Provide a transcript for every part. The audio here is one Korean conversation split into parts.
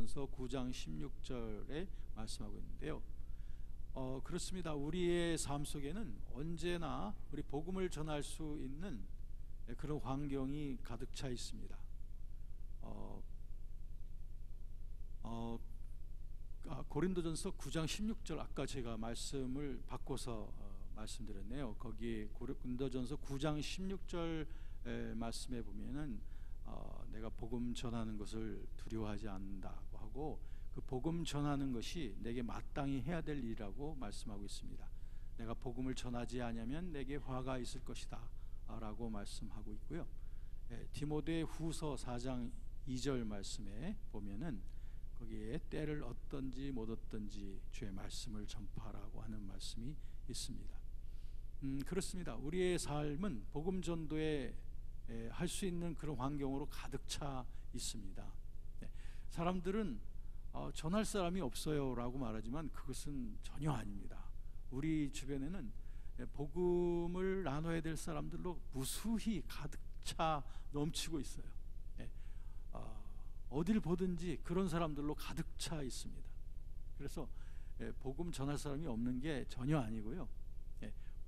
고린도전서 9장 16절에 말씀하고 있는데요. 그렇습니다. 우리의 삶 속에는 언제나 우리 복음을 전할 수 있는 그런 환경이 가득 차 있습니다. 고린도전서 9장 16절, 아까 제가 말씀을 바꿔서 말씀드렸네요. 거기 고린도전서 9장 16절 말씀에 보면은 내가 복음 전하는 것을 두려워하지 않는다고 하고, 그 복음 전하는 것이 내게 마땅히 해야 될 일이라고 말씀하고 있습니다. 내가 복음을 전하지 않으면 내게 화가 있을 것이다 라고 말씀하고 있고요. 디모데 후서 4장 2절 말씀에 보면은 거기에 때를 얻든지 못 얻든지 주의 말씀을 전파하라고 하는 말씀이 있습니다. 그렇습니다. 우리의 삶은 복음 전도에 할 수 있는 그런 환경으로 가득 차 있습니다. 사람들은 전할 사람이 없어요 라고 말하지만 그것은 전혀 아닙니다. 우리 주변에는 복음을 나눠야 될 사람들로 무수히 가득 차 넘치고 있어요. 어딜 보든지 그런 사람들로 가득 차 있습니다. 그래서 복음 전할 사람이 없는 게 전혀 아니고요,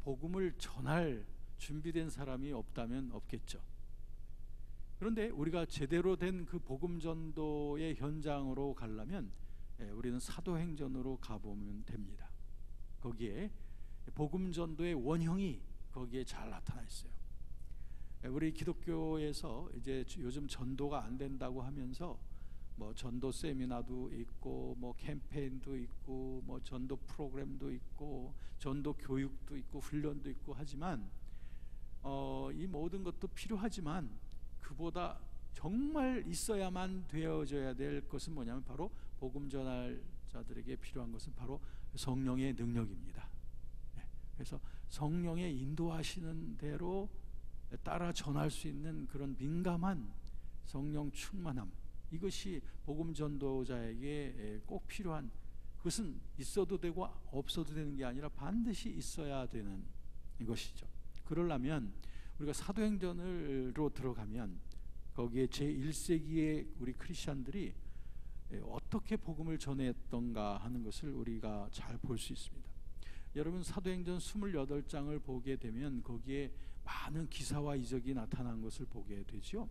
복음을 전할 준비된 사람이 없다면 없겠죠. 그런데 우리가 제대로 된 그 복음 전도의 현장으로 가려면 우리는 사도행전으로 가보면 됩니다. 거기에 복음 전도의 원형이 거기에 잘 나타나 있어요. 우리 기독교에서 이제 요즘 전도가 안 된다고 하면서 뭐 전도 세미나도 있고 뭐 캠페인도 있고 뭐 전도 프로그램도 있고 전도 교육도 있고 훈련도 있고 하지만 이 모든 것도 필요하지만 그보다 정말 있어야만 되어져야 될 것은 뭐냐면 바로 복음 전할 자들에게 필요한 것은 바로 성령의 능력입니다. 그래서 성령의 인도하시는 대로 따라 전할 수 있는 그런 민감한 성령 충만함, 이것이 복음 전도자에게 꼭 필요한, 그것은 있어도 되고 없어도 되는 게 아니라 반드시 있어야 되는 것이죠. 그러려면 우리가 사도행전으로 들어가면 거기에 제1세기의 우리 크리스찬들이 어떻게 복음을 전했던가 하는 것을 우리가 잘 볼 수 있습니다. 여러분, 사도행전 28장을 보게 되면 거기에 많은 기사와 이적이 나타난 것을 보게 되죠.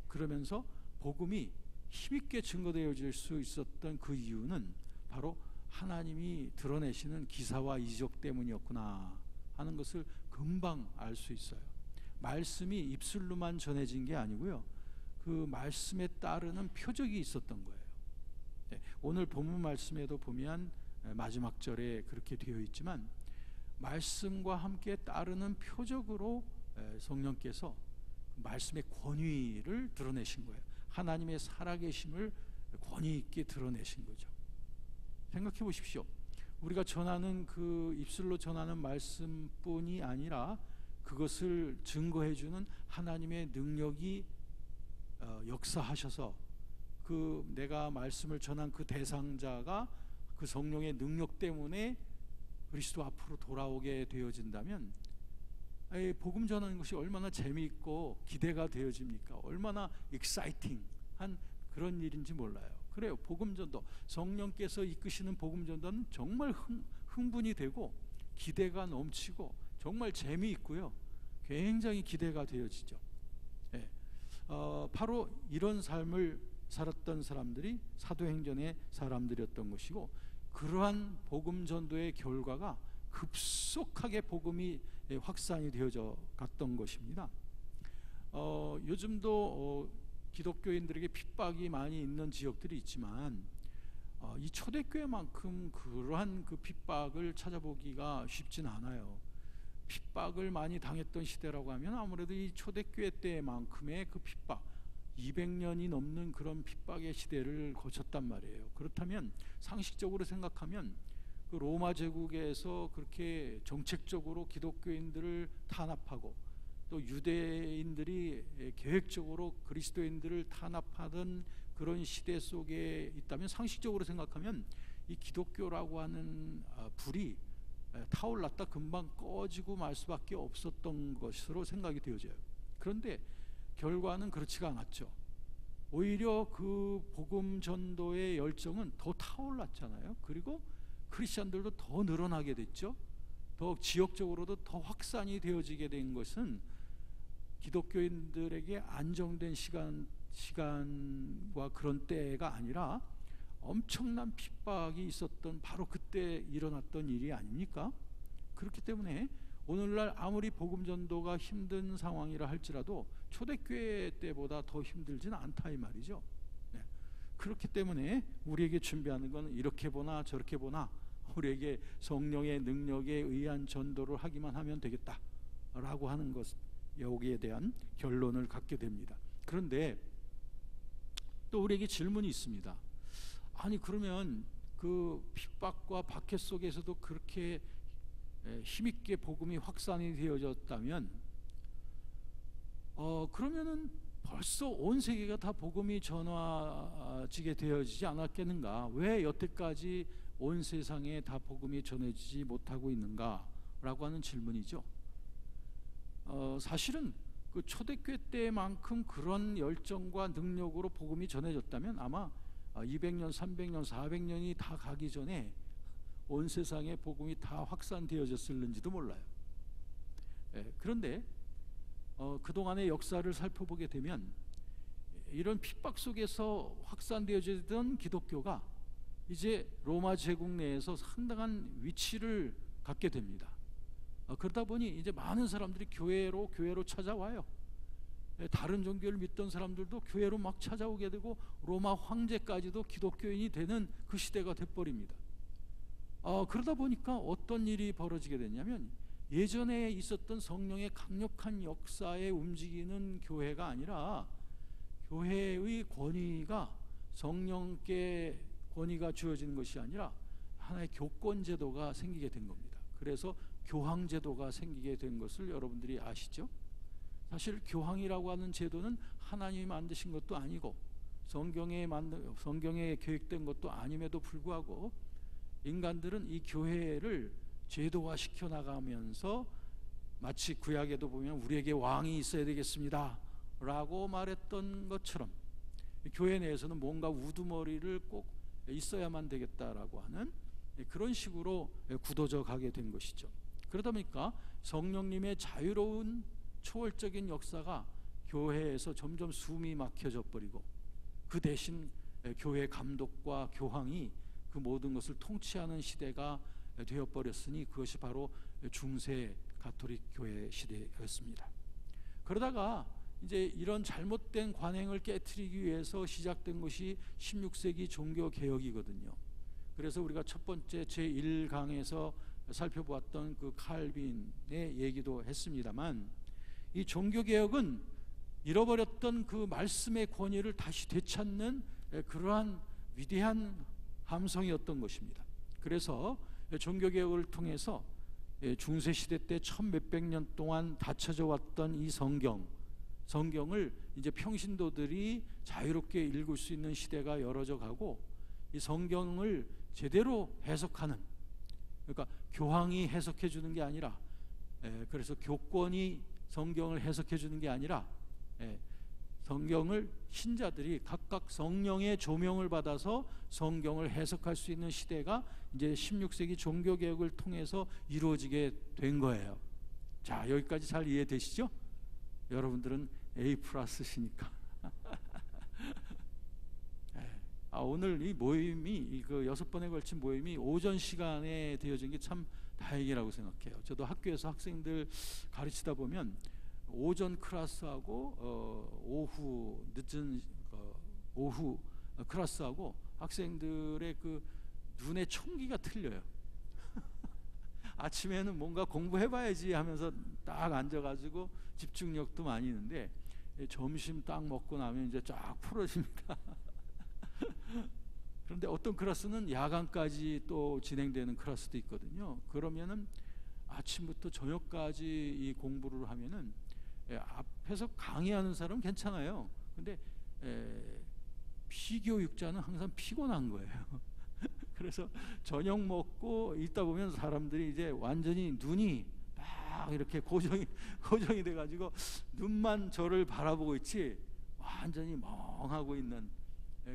그러면서 복음이 힘있게 증거되어질 수 있었던 그 이유는 바로 하나님이 드러내시는 기사와 이적 때문이었구나 하는 것을 금방 알 수 있어요. 말씀이 입술로만 전해진 게 아니고요, 그 말씀에 따르는 표적이 있었던 거예요. 오늘 본문 말씀에도 보면 마지막 절에 그렇게 되어 있지만 말씀과 함께 따르는 표적으로 성령께서 말씀의 권위를 드러내신 거예요. 하나님의 살아계심을 권위 있게 드러내신 거죠. 생각해 보십시오. 우리가 전하는 그 입술로 전하는 말씀뿐이 아니라 그것을 증거해 주는 하나님의 능력이 역사하셔서 그 내가 말씀을 전한 그 대상자가 그 성령의 능력 때문에 그리스도 앞으로 돌아오게 되어진다면 복음 전하는 것이 얼마나 재미있고 기대가 되어집니까? 얼마나 익사이팅한 그런 일인지 몰라요. 그래요. 복음 전도, 성령께서 이끄시는 복음 전도는 정말 흥분이 되고 기대가 넘치고 정말 재미있고요, 굉장히 기대가 되어지죠. 바로 이런 삶을 살았던 사람들이 사도행전의 사람들이었던 것이고, 그러한 복음 전도의 결과가 급속하게 복음이 확산이 되어져 갔던 것입니다. 요즘도 기독교인들에게 핍박이 많이 있는 지역들이 있지만 이 초대교회만큼 그러한 그 핍박을 찾아보기가 쉽진 않아요. 핍박을 많이 당했던 시대라고 하면 아무래도 이 초대교회 때만큼의 그 핍박, 200년이 넘는 그런 핍박의 시대를 거쳤단 말이에요. 그렇다면 상식적으로 생각하면 그 로마 제국에서 그렇게 정책적으로 기독교인들을 탄압하고 또 유대인들이 계획적으로 그리스도인들을 탄압하던 그런 시대 속에 있다면 상식적으로 생각하면 이 기독교라고 하는 불이 타올랐다 금방 꺼지고 말 수밖에 없었던 것으로 생각이 되어져요. 그런데 결과는 그렇지가 않았죠. 오히려 그 복음 전도의 열정은 더 타올랐잖아요. 그리고 크리스천들도 더 늘어나게 됐죠. 더 지역적으로도 더 확산이 되어지게 된 것은 기독교인들에게 안정된 시간과 그런 때가 아니라 엄청난 핍박이 있었던 바로 그때 일어났던 일이 아닙니까? 그렇기 때문에 오늘날 아무리 복음 전도가 힘든 상황이라 할지라도 초대교회 때보다 더 힘들지는 않다 이 말이죠. 네. 그렇기 때문에 우리에게 준비하는 건 이렇게 보나 저렇게 보나 우리에게 성령의 능력에 의한 전도를 하기만 하면 되겠다라고 하는 것, 여기에 대한 결론을 갖게 됩니다. 그런데 또 우리에게 질문이 있습니다. 아니 그러면 그 핍박과 박해 속에서도 그렇게 힘있게 복음이 확산이 되어졌다면 그러면은 벌써 온 세계가 다 복음이 전해지게 되어지지 않았겠는가? 왜 여태까지 온 세상에 다 복음이 전해지지 못하고 있는가? 라고 하는 질문이죠. 사실은 그 초대교회 때만큼 그런 열정과 능력으로 복음이 전해졌다면 아마 200년, 300년, 400년이 다 가기 전에 온 세상에 복음이 다 확산되어졌을는지도 몰라요. 그런데 그동안의 역사를 살펴보게 되면 이런 핍박 속에서 확산되어지던 기독교가 이제 로마 제국 내에서 상당한 위치를 갖게 됩니다. 그러다 보니 이제 많은 사람들이 교회로 찾아와요. 다른 종교를 믿던 사람들도 교회로 막 찾아오게 되고 로마 황제까지도 기독교인이 되는 그 시대가 돼버립니다. 그러다 보니까 어떤 일이 벌어지게 됐냐면 예전에 있었던 성령의 강력한 역사에 움직이는 교회가 아니라 교회의 권위가 성령께 권위가 주어지는 것이 아니라 하나의 교권 제도가 생기게 된 겁니다. 그래서 교황 제도가 생기게 된 것을 여러분들이 아시죠? 사실 교황이라고 하는 제도는 하나님이 만드신 것도 아니고 성경에 계획된 것도 아님에도 불구하고 인간들은 이 교회를 제도화시켜 나가면서 마치 구약에도 보면 우리에게 왕이 있어야 되겠습니다 라고 말했던 것처럼 교회 내에서는 뭔가 우두머리를 꼭 있어야만 되겠다라고 하는 그런 식으로 굳어져 가게 된 것이죠. 그러다 보니까 성령님의 자유로운 초월적인 역사가 교회에서 점점 숨이 막혀져 버리고 그 대신 교회 감독과 교황이 그 모든 것을 통치하는 시대가 되어버렸으니 그것이 바로 중세 가톨릭 교회 시대였습니다. 그러다가 이제 이런 잘못된 관행을 깨트리기 위해서 시작된 것이 16세기 종교개혁이거든요. 그래서 우리가 첫 번째 제1강에서 살펴보았던 그 칼빈의 얘기도 했습니다만 이 종교개혁은 잃어버렸던 그 말씀의 권위를 다시 되찾는 그러한 위대한 함성이었던 것입니다. 그래서 종교개혁을 통해서 중세시대 때 1000몇백 년 동안 닫혀져 왔던 이 성경을 이제 평신도들이 자유롭게 읽을 수 있는 시대가 열어져 가고 이 성경을 제대로 해석하는, 그러니까 교황이 해석해 주는 게 아니라 그래서 교권이 성경을 해석해 주는 게 아니라 성경을 신자들이 각각 성령의 조명을 받아서 성경을 해석할 수 있는 시대가 이제 16세기 종교개혁을 통해서 이루어지게 된 거예요. 자, 여기까지 잘 이해되시죠? 여러분들은 A+시니까. 오늘 이 모임이 그 6번에 걸친 모임이 오전 시간에 되어진 게 참 다행이라고 생각해요. 저도 학교에서 학생들 가르치다 보면 오전 클래스하고 오후 클래스하고 학생들의 그 눈의 총기가 틀려요. 아침에는 뭔가 공부해봐야지 하면서 딱 앉아가지고 집중력도 많이 있는데 점심 딱 먹고 나면 이제 쫙 풀어집니다. 그런데 어떤 클래스는 야간까지 또 진행되는 클래스도 있거든요. 그러면은 아침부터 저녁까지 이 공부를 하면은 앞에서 강의하는 사람은 괜찮아요. 근데 피교육자는 항상 피곤한 거예요. 그래서 저녁 먹고 있다 보면 사람들이 이제 완전히 눈이 막 이렇게 고정이 돼가지고 눈만 저를 바라보고 있지 완전히 멍하고 있는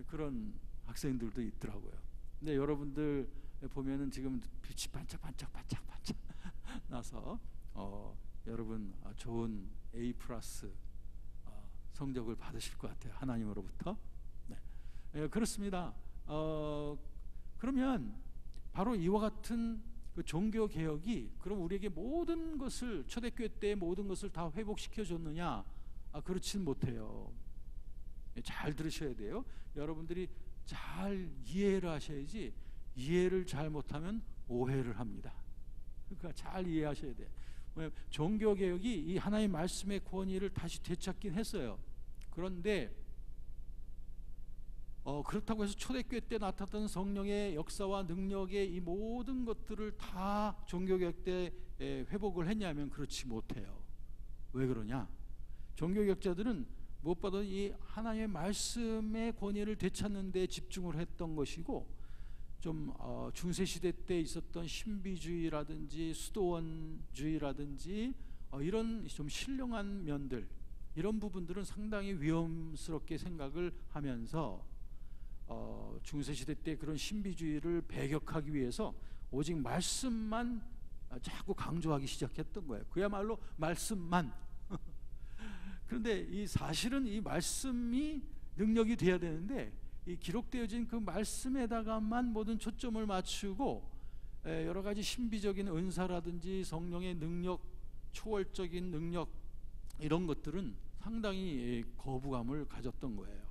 그런 학생들도 있더라고요. 근데 여러분들 보면은 지금 빛이 반짝반짝 나서 여러분 좋은 A 플러스 성적을 받으실 것 같아요. 하나님으로부터. 네. 그렇습니다. 그러면 바로 이와 같은 그 종교 개혁이 그럼 우리에게 모든 것을 초대교회 때 모든 것을 다 회복시켜 줬느냐? 그렇진 못해요. 잘 들으셔야 돼요. 여러분들이 잘 이해를 하셔야지 이해를 잘 못하면 오해를 합니다. 그러니까 잘 이해하셔야 돼. 종교 개혁이 이 하나님의 말씀의 권위를 다시 되찾긴 했어요. 그런데 그렇다고 해서 초대교회 때 나타났던 성령의 역사와 능력의 이 모든 것들을 다 종교개혁 때 회복을 했냐면 그렇지 못해요. 왜 그러냐? 종교개혁자들은 무엇보다 이 하나님의 말씀의 권위를 되찾는 데 집중을 했던 것이고, 좀 중세시대 때 있었던 신비주의라든지 수도원주의라든지 이런 좀 신령한 면들, 이런 부분들은 상당히 위험스럽게 생각을 하면서 중세시대 때 그런 신비주의를 배격하기 위해서 오직 말씀만 자꾸 강조하기 시작했던 거예요. 그야말로 말씀만. 그런데 이 사실은 이 말씀이 능력이 돼야 되는데 이 기록되어진 그 말씀에다가만 모든 초점을 맞추고 여러 가지 신비적인 은사라든지 성령의 능력, 초월적인 능력, 이런 것들은 상당히 거부감을 가졌던 거예요.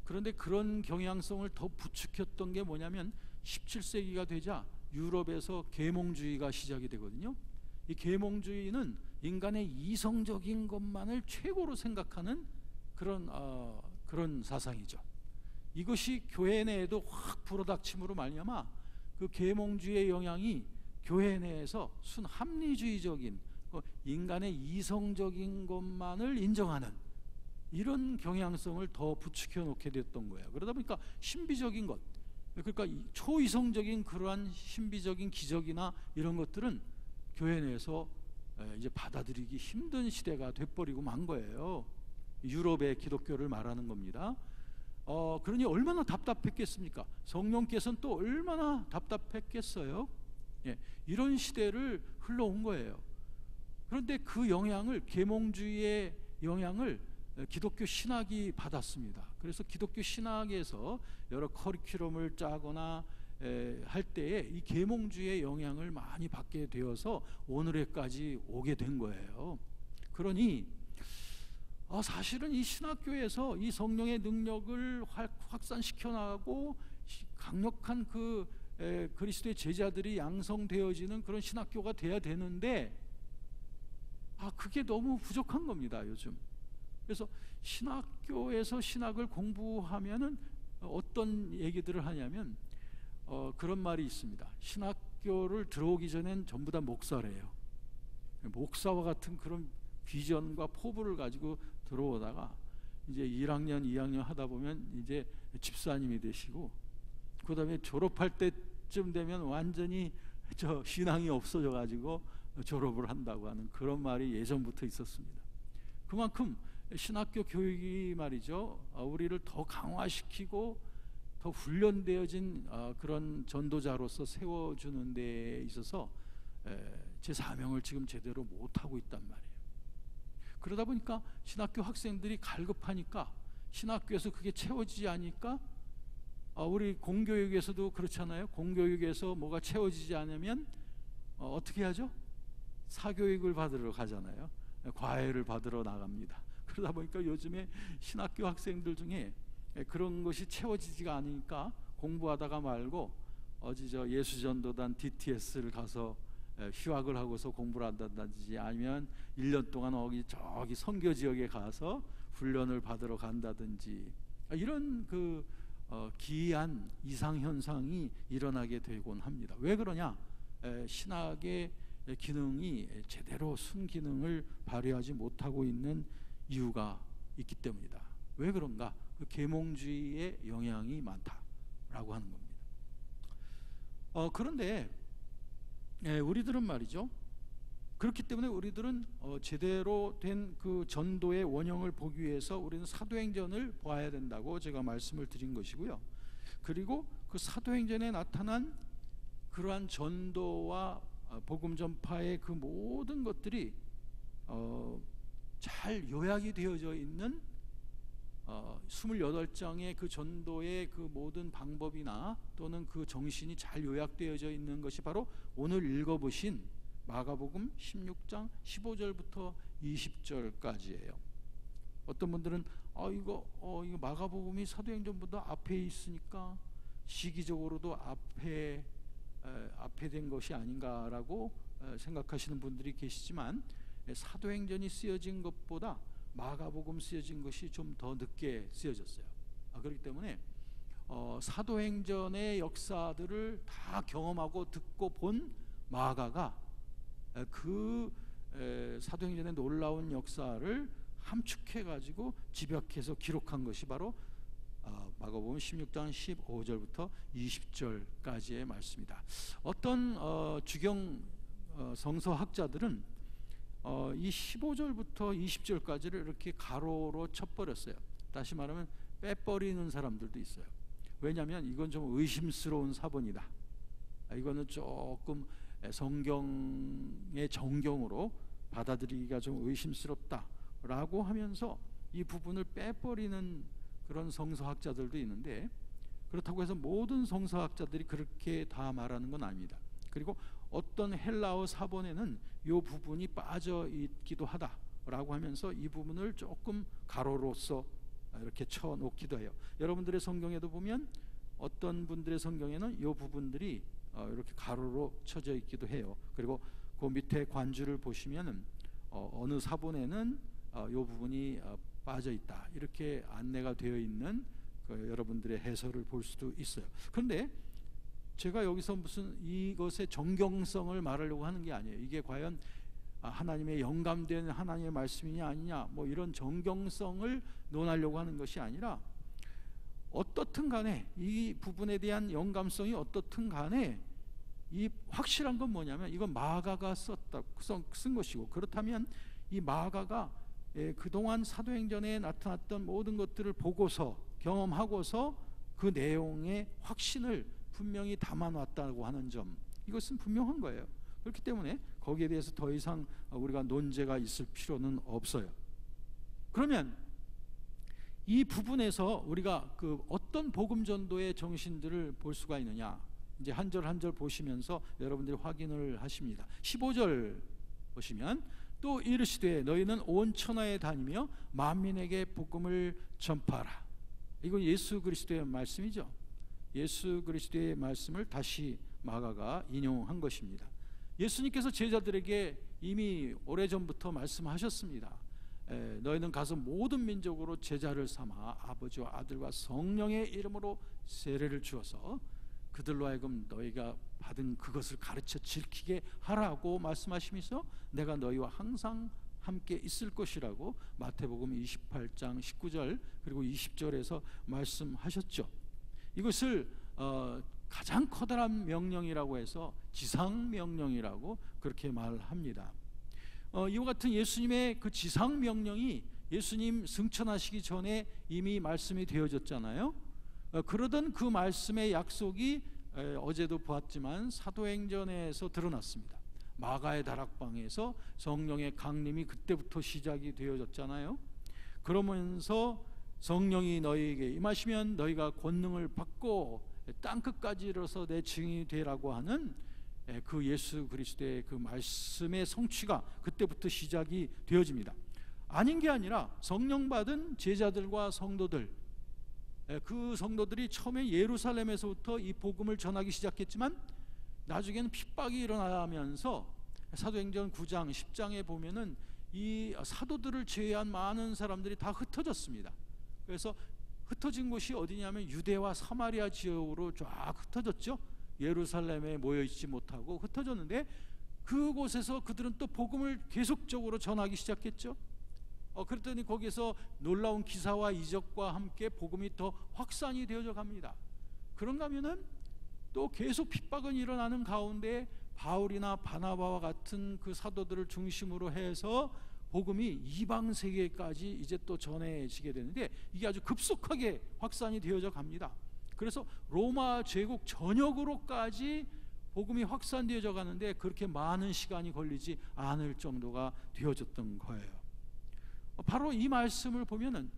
그런데 그런 경향성을 더 부추겼던 게 뭐냐면 17세기가 되자 유럽에서 계몽주의가 시작이 되거든요. 이 계몽주의는 인간의 이성적인 것만을 최고로 생각하는 그런 사상이죠. 이것이 교회 내에도 확 불어닥침으로 말미암아 그 계몽주의의 영향이 교회 내에서 순합리주의적인 인간의 이성적인 것만을 인정하는 이런 경향성을 더 부추겨 놓게 됐던 거예요. 그러다 보니까 신비적인 것, 그러니까 초이성적인 그러한 신비적인 기적이나 이런 것들은 교회 내에서 이제 받아들이기 힘든 시대가 돼버리고 만 거예요. 유럽의 기독교를 말하는 겁니다. 그러니 얼마나 답답했겠습니까? 성령께서는 또 얼마나 답답했겠어요? 예, 이런 시대를 흘러온 거예요. 그런데 그 영향을, 계몽주의의 영향을 기독교 신학이 받았습니다. 그래서 기독교 신학에서 여러 커리큘럼을 짜거나 할 때에 이 계몽주의의 영향을 많이 받게 되어서 오늘에까지 오게 된 거예요. 그러니 사실은 이 신학교에서 이 성령의 능력을 확산시켜 나가고 강력한 그 그리스도의 제자들이 양성되어지는 그런 신학교가 돼야 되는데 그게 너무 부족한 겁니다, 요즘. 그래서 신학교에서 신학을 공부하면은 어떤 얘기들을 하냐면 그런 말이 있습니다. 신학교를 들어오기 전엔 전부 다 목사래요. 목사와 같은 그런 비전과 포부를 가지고 들어오다가 이제 1학년, 2학년 하다 보면 이제 집사님이 되시고, 그 다음에 졸업할 때쯤 되면 완전히 신앙이 없어져 가지고 졸업을 한다고 하는 그런 말이 예전부터 있었습니다. 그만큼 신학교 교육이 말이죠, 우리를 더 강화시키고 더 훈련되어진 그런 전도자로서 세워주는 데 있어서 제 사명을 지금 제대로 못하고 있단 말이에요. 그러다 보니까 신학교 학생들이 갈급하니까, 신학교에서 그게 채워지지 않으니까, 우리 공교육에서도 그렇잖아요. 공교육에서 뭐가 채워지지 않으면 어떻게 하죠? 사교육을 받으러 가잖아요. 과외를 받으러 나갑니다. 그러다 보니까 요즘에 신학교 학생들 중에 그런 것이 채워지지가 않으니까 공부하다가 말고 예수전도단 DTS를 가서 휴학을 하고서 공부를 한다든지, 아니면 1년 동안 저기 선교 지역에 가서 훈련을 받으러 간다든지, 이런 기이한 이상 현상이 일어나게 되곤 합니다. 왜 그러냐? 신학의 기능이 제대로 순기능을 발휘하지 못하고 있는 이유가 있기 때문이다. 왜 그런가? 그 계몽주의의 영향이 많다라고 하는 겁니다. 그런데 우리들은 말이죠, 그렇기 때문에 우리들은 제대로 된 그 전도의 원형을 보기 위해서 우리는 사도행전을 봐야 된다고 제가 말씀을 드린 것이고요. 그리고 그 사도행전에 나타난 그러한 전도와 복음 전파의 그 모든 것들이 잘 요약이 되어져 있는 28장의 그 전도의 그 모든 방법이나 또는 그 정신이 잘 요약되어져 있는 것이 바로 오늘 읽어보신 마가복음 16장 15절부터 20절까지예요. 어떤 분들은 이거 마가복음이 사도행전보다 앞에 있으니까 시기적으로도 앞에 된 것이 아닌가라고 생각하시는 분들이 계시지만, 사도행전이 쓰여진 것보다 마가복음 쓰여진 것이 좀 더 늦게 쓰여졌어요. 그렇기 때문에 사도행전의 역사들을 다 경험하고 듣고 본 마가가 그 사도행전의 놀라운 역사를 함축해가지고 집약해서 기록한 것이 바로 마가복음 16장 15절부터 20절까지의 말씀이다. 어떤 주경 성서학자들은 이 15절부터 20절까지를 이렇게 가로로 쳐버렸어요. 다시 말하면 빼버리는 사람들도 있어요. 왜냐하면 이건 좀 의심스러운 사본이다, 이거는 조금 성경의 정경으로 받아들이기가 좀 의심스럽다라고 하면서 이 부분을 빼버리는 그런 성서학자들도 있는데, 그렇다고 해서 모든 성서학자들이 그렇게 다 말하는 건 아닙니다. 그리고 어떤 헬라어 사본에는 이 부분이 빠져 있기도 하다라고 하면서 이 부분을 조금 가로로서 이렇게 쳐놓기도 해요. 여러분들의 성경에도 보면 어떤 분들의 성경에는 이 부분들이 이렇게 가로로 쳐져 있기도 해요. 그리고 그 밑에 관주를 보시면은 어느 사본에는 이 부분이 빠져 있다, 이렇게 안내가 되어 있는 여러분들의 해설을 볼 수도 있어요. 그런데 제가 여기서 무슨 이것의 정경성을 말하려고 하는 게 아니에요. 이게 과연 하나님의 영감된 하나님의 말씀이냐 아니냐, 뭐 이런 정경성을 논하려고 하는 것이 아니라, 어떻든 간에 이 부분에 대한 영감성이 어떻든 간에 이 확실한 건 뭐냐면 이건 마가가 쓴 것이고, 그렇다면 이 마가가 그동안 사도행전에 나타났던 모든 것들을 보고서 경험하고서 그 내용의 확신을 분명히 담아놨다고 하는 점, 이것은 분명한 거예요. 그렇기 때문에 거기에 대해서 더 이상 우리가 논제가 있을 필요는 없어요. 그러면 이 부분에서 우리가 그 어떤 복음 전도의 정신들을 볼 수가 있느냐, 이제 한 절 한 절 보시면서 여러분들이 확인을 하십니다. 15절 보시면, 또 이르시되 너희는 온 천하에 다니며 만민에게 복음을 전파하라. 이거 예수 그리스도의 말씀이죠. 예수 그리스도의 말씀을 다시 마가가 인용한 것입니다. 예수님께서 제자들에게 이미 오래전부터 말씀하셨습니다. 너희는 가서 모든 민족으로 제자를 삼아 아버지와 아들과 성령의 이름으로 세례를 주어서 그들로 하여금 너희가 받은 그것을 가르쳐 지키게 하라고 말씀하시면서 내가 너희와 항상 함께 있을 것이라고 마태복음 28장 19절 그리고 20절에서 말씀하셨죠. 이것을 가장 커다란 명령이라고 해서 지상명령이라고 그렇게 말합니다. 이와 같은 예수님의 그 지상명령이 예수님 승천하시기 전에 이미 말씀이 되어졌잖아요. 그러던 그 말씀의 약속이 어제도 보았지만 사도행전에서 드러났습니다. 마가의 다락방에서 성령의 강림이 그때부터 시작이 되어졌잖아요. 그러면서 성령이 너희에게 임하시면 너희가 권능을 받고 땅끝까지 이르러서 내 증인이 되라고 하는 그 예수 그리스도의 그 말씀의 성취가 그때부터 시작이 되어집니다. 아닌 게 아니라 성령 받은 제자들과 성도들, 그 성도들이 처음에 예루살렘에서부터 이 복음을 전하기 시작했지만 나중에는 핍박이 일어나면서 사도행전 9장 10장에 보면은 이 사도들을 제외한 많은 사람들이 다 흩어졌습니다. 그래서 흩어진 곳이 어디냐면 유대와 사마리아 지역으로 쫙 흩어졌죠. 예루살렘에 모여있지 못하고 흩어졌는데, 그곳에서 그들은 또 복음을 계속적으로 전하기 시작했죠. 그랬더니 거기에서 놀라운 기사와 이적과 함께 복음이 더 확산이 되어져 갑니다. 그런가 하면은 또 계속 핍박은 일어나는 가운데 바울이나 바나바와 같은 그 사도들을 중심으로 해서 복음이 이방 세계까지 이제 또 전해지게 되는데, 이게 아주 급속하게 확산이 되어져 갑니다. 그래서 로마 제국 전역으로까지 복음이 확산되어져 가는데 그렇게 많은 시간이 걸리지 않을 정도가 되어졌던 거예요. 바로 이 말씀을 보면은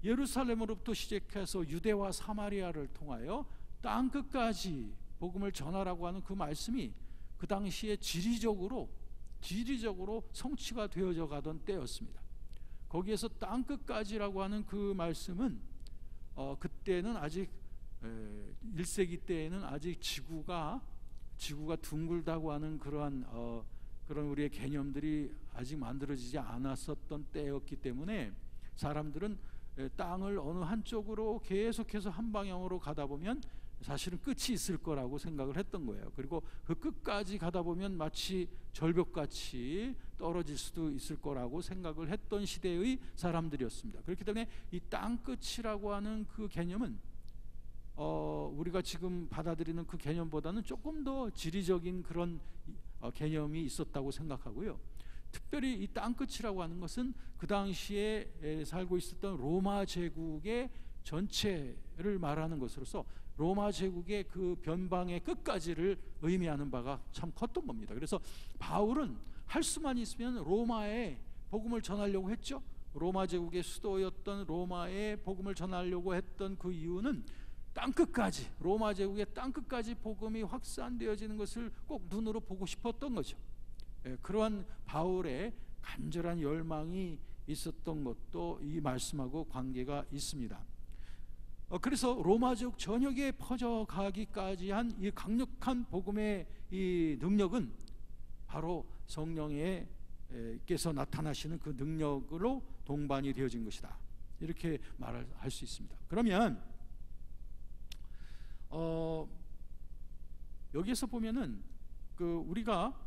예루살렘으로부터 시작해서 유대와 사마리아를 통하여 땅끝까지 복음을 전하라고 하는 그 말씀이 그 당시에 지리적으로 성취가 되어져 가던 때였습니다. 거기에서 땅끝까지라고 하는 그 말씀은 그때는 아직 1세기 때에는 아직 지구가 둥글다고 하는 그런 우리의 개념들이 아직 만들어지지 않았었던 때였기 때문에 사람들은 땅을 어느 한쪽으로 계속해서 한 방향으로 가다 보면 사실은 끝이 있을 거라고 생각을 했던 거예요. 그리고 그 끝까지 가다 보면 마치 절벽같이 떨어질 수도 있을 거라고 생각을 했던 시대의 사람들이었습니다. 그렇기 때문에 이 땅끝이라고 하는 그 개념은 우리가 지금 받아들이는 그 개념보다는 조금 더 지리적인 그런 개념이 있었다고 생각하고요. 특별히 이 땅끝이라고 하는 것은 그 당시에 살고 있었던 로마 제국의 전체를 말하는 것으로서 로마 제국의 그 변방의 끝까지를 의미하는 바가 참 컸던 겁니다. 그래서 바울은 할 수만 있으면 로마에 복음을 전하려고 했죠. 로마 제국의 수도였던 로마에 복음을 전하려고 했던 그 이유는 땅끝까지, 로마 제국의 땅끝까지 복음이 확산되어지는 것을 꼭 눈으로 보고 싶었던 거죠. 그러한 바울의 간절한 열망이 있었던 것도 이 말씀하고 관계가 있습니다. 그래서 로마 제국 전역에 퍼져가기까지 한 이 강력한 복음의 이 능력은 바로 성령께서 나타나시는 그 능력으로 동반이 되어진 것이다, 이렇게 말을 할 수 있습니다. 그러면 여기에서 보면은 우리가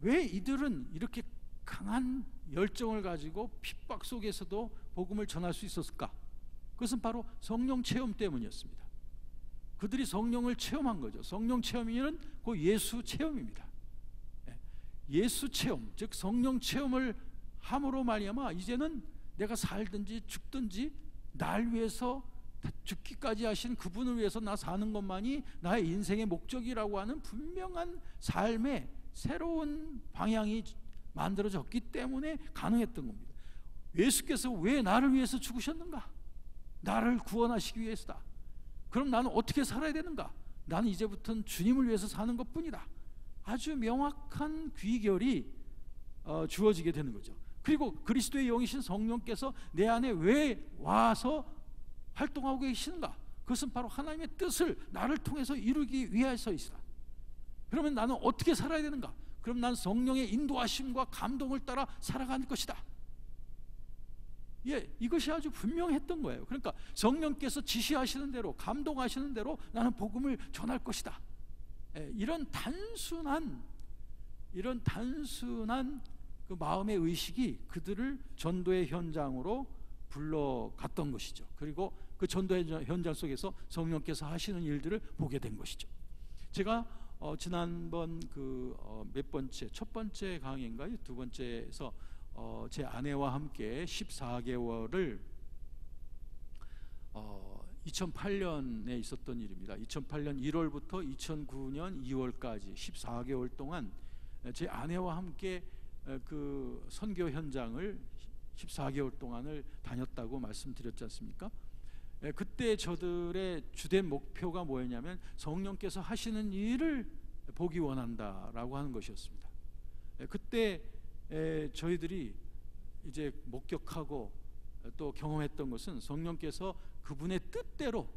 왜 이들은 이렇게 강한 열정을 가지고 핍박 속에서도 복음을 전할 수 있었을까? 그것은 바로 성령 체험 때문이었습니다. 그들이 성령을 체험한 거죠. 성령 체험이면 그 예수 체험입니다. 예수 체험, 즉 성령 체험을 함으로 말미암아 이제는 내가 살든지 죽든지 날 위해서 죽기까지 하신 그분을 위해서 나 사는 것만이 나의 인생의 목적이라고 하는 분명한 삶의 새로운 방향이 만들어졌기 때문에 가능했던 겁니다. 예수께서 왜 나를 위해서 죽으셨는가? 나를 구원하시기 위해서다. 그럼 나는 어떻게 살아야 되는가? 나는 이제부터는 주님을 위해서 사는 것뿐이다. 아주 명확한 귀결이 주어지게 되는 거죠. 그리고 그리스도의 영이신 성령께서 내 안에 왜 와서 활동하고 계시는가? 그것은 바로 하나님의 뜻을 나를 통해서 이루기 위해서이시다. 그러면 나는 어떻게 살아야 되는가? 그럼 난 성령의 인도하심과 감동을 따라 살아갈 것이다. 이것이 아주 분명했던 거예요. 그러니까 성령께서 지시하시는 대로, 감동하시는 대로 나는 복음을 전할 것이다. 이런 단순한 그 마음의 의식이 그들을 전도의 현장으로 불러갔던 것이죠. 그리고 그 전도의 현장 속에서 성령께서 하시는 일들을 보게 된 것이죠. 제가 지난번 몇 번째, 첫 번째 강의인가요? 두 번째에서 제 아내와 함께 14개월을 2008년에 있었던 일입니다. 2008년 1월부터 2009년 2월까지 14개월 동안 제 아내와 함께 그 선교 현장을 14개월 동안을 다녔다고 말씀드렸지 않습니까? 그때 저들의 주된 목표가 뭐였냐면 성령께서 하시는 일을 보기 원한다라고 하는 것이었습니다. 그때 저희들이 이제 목격하고 또 경험했던 것은 성령께서 그분의 뜻대로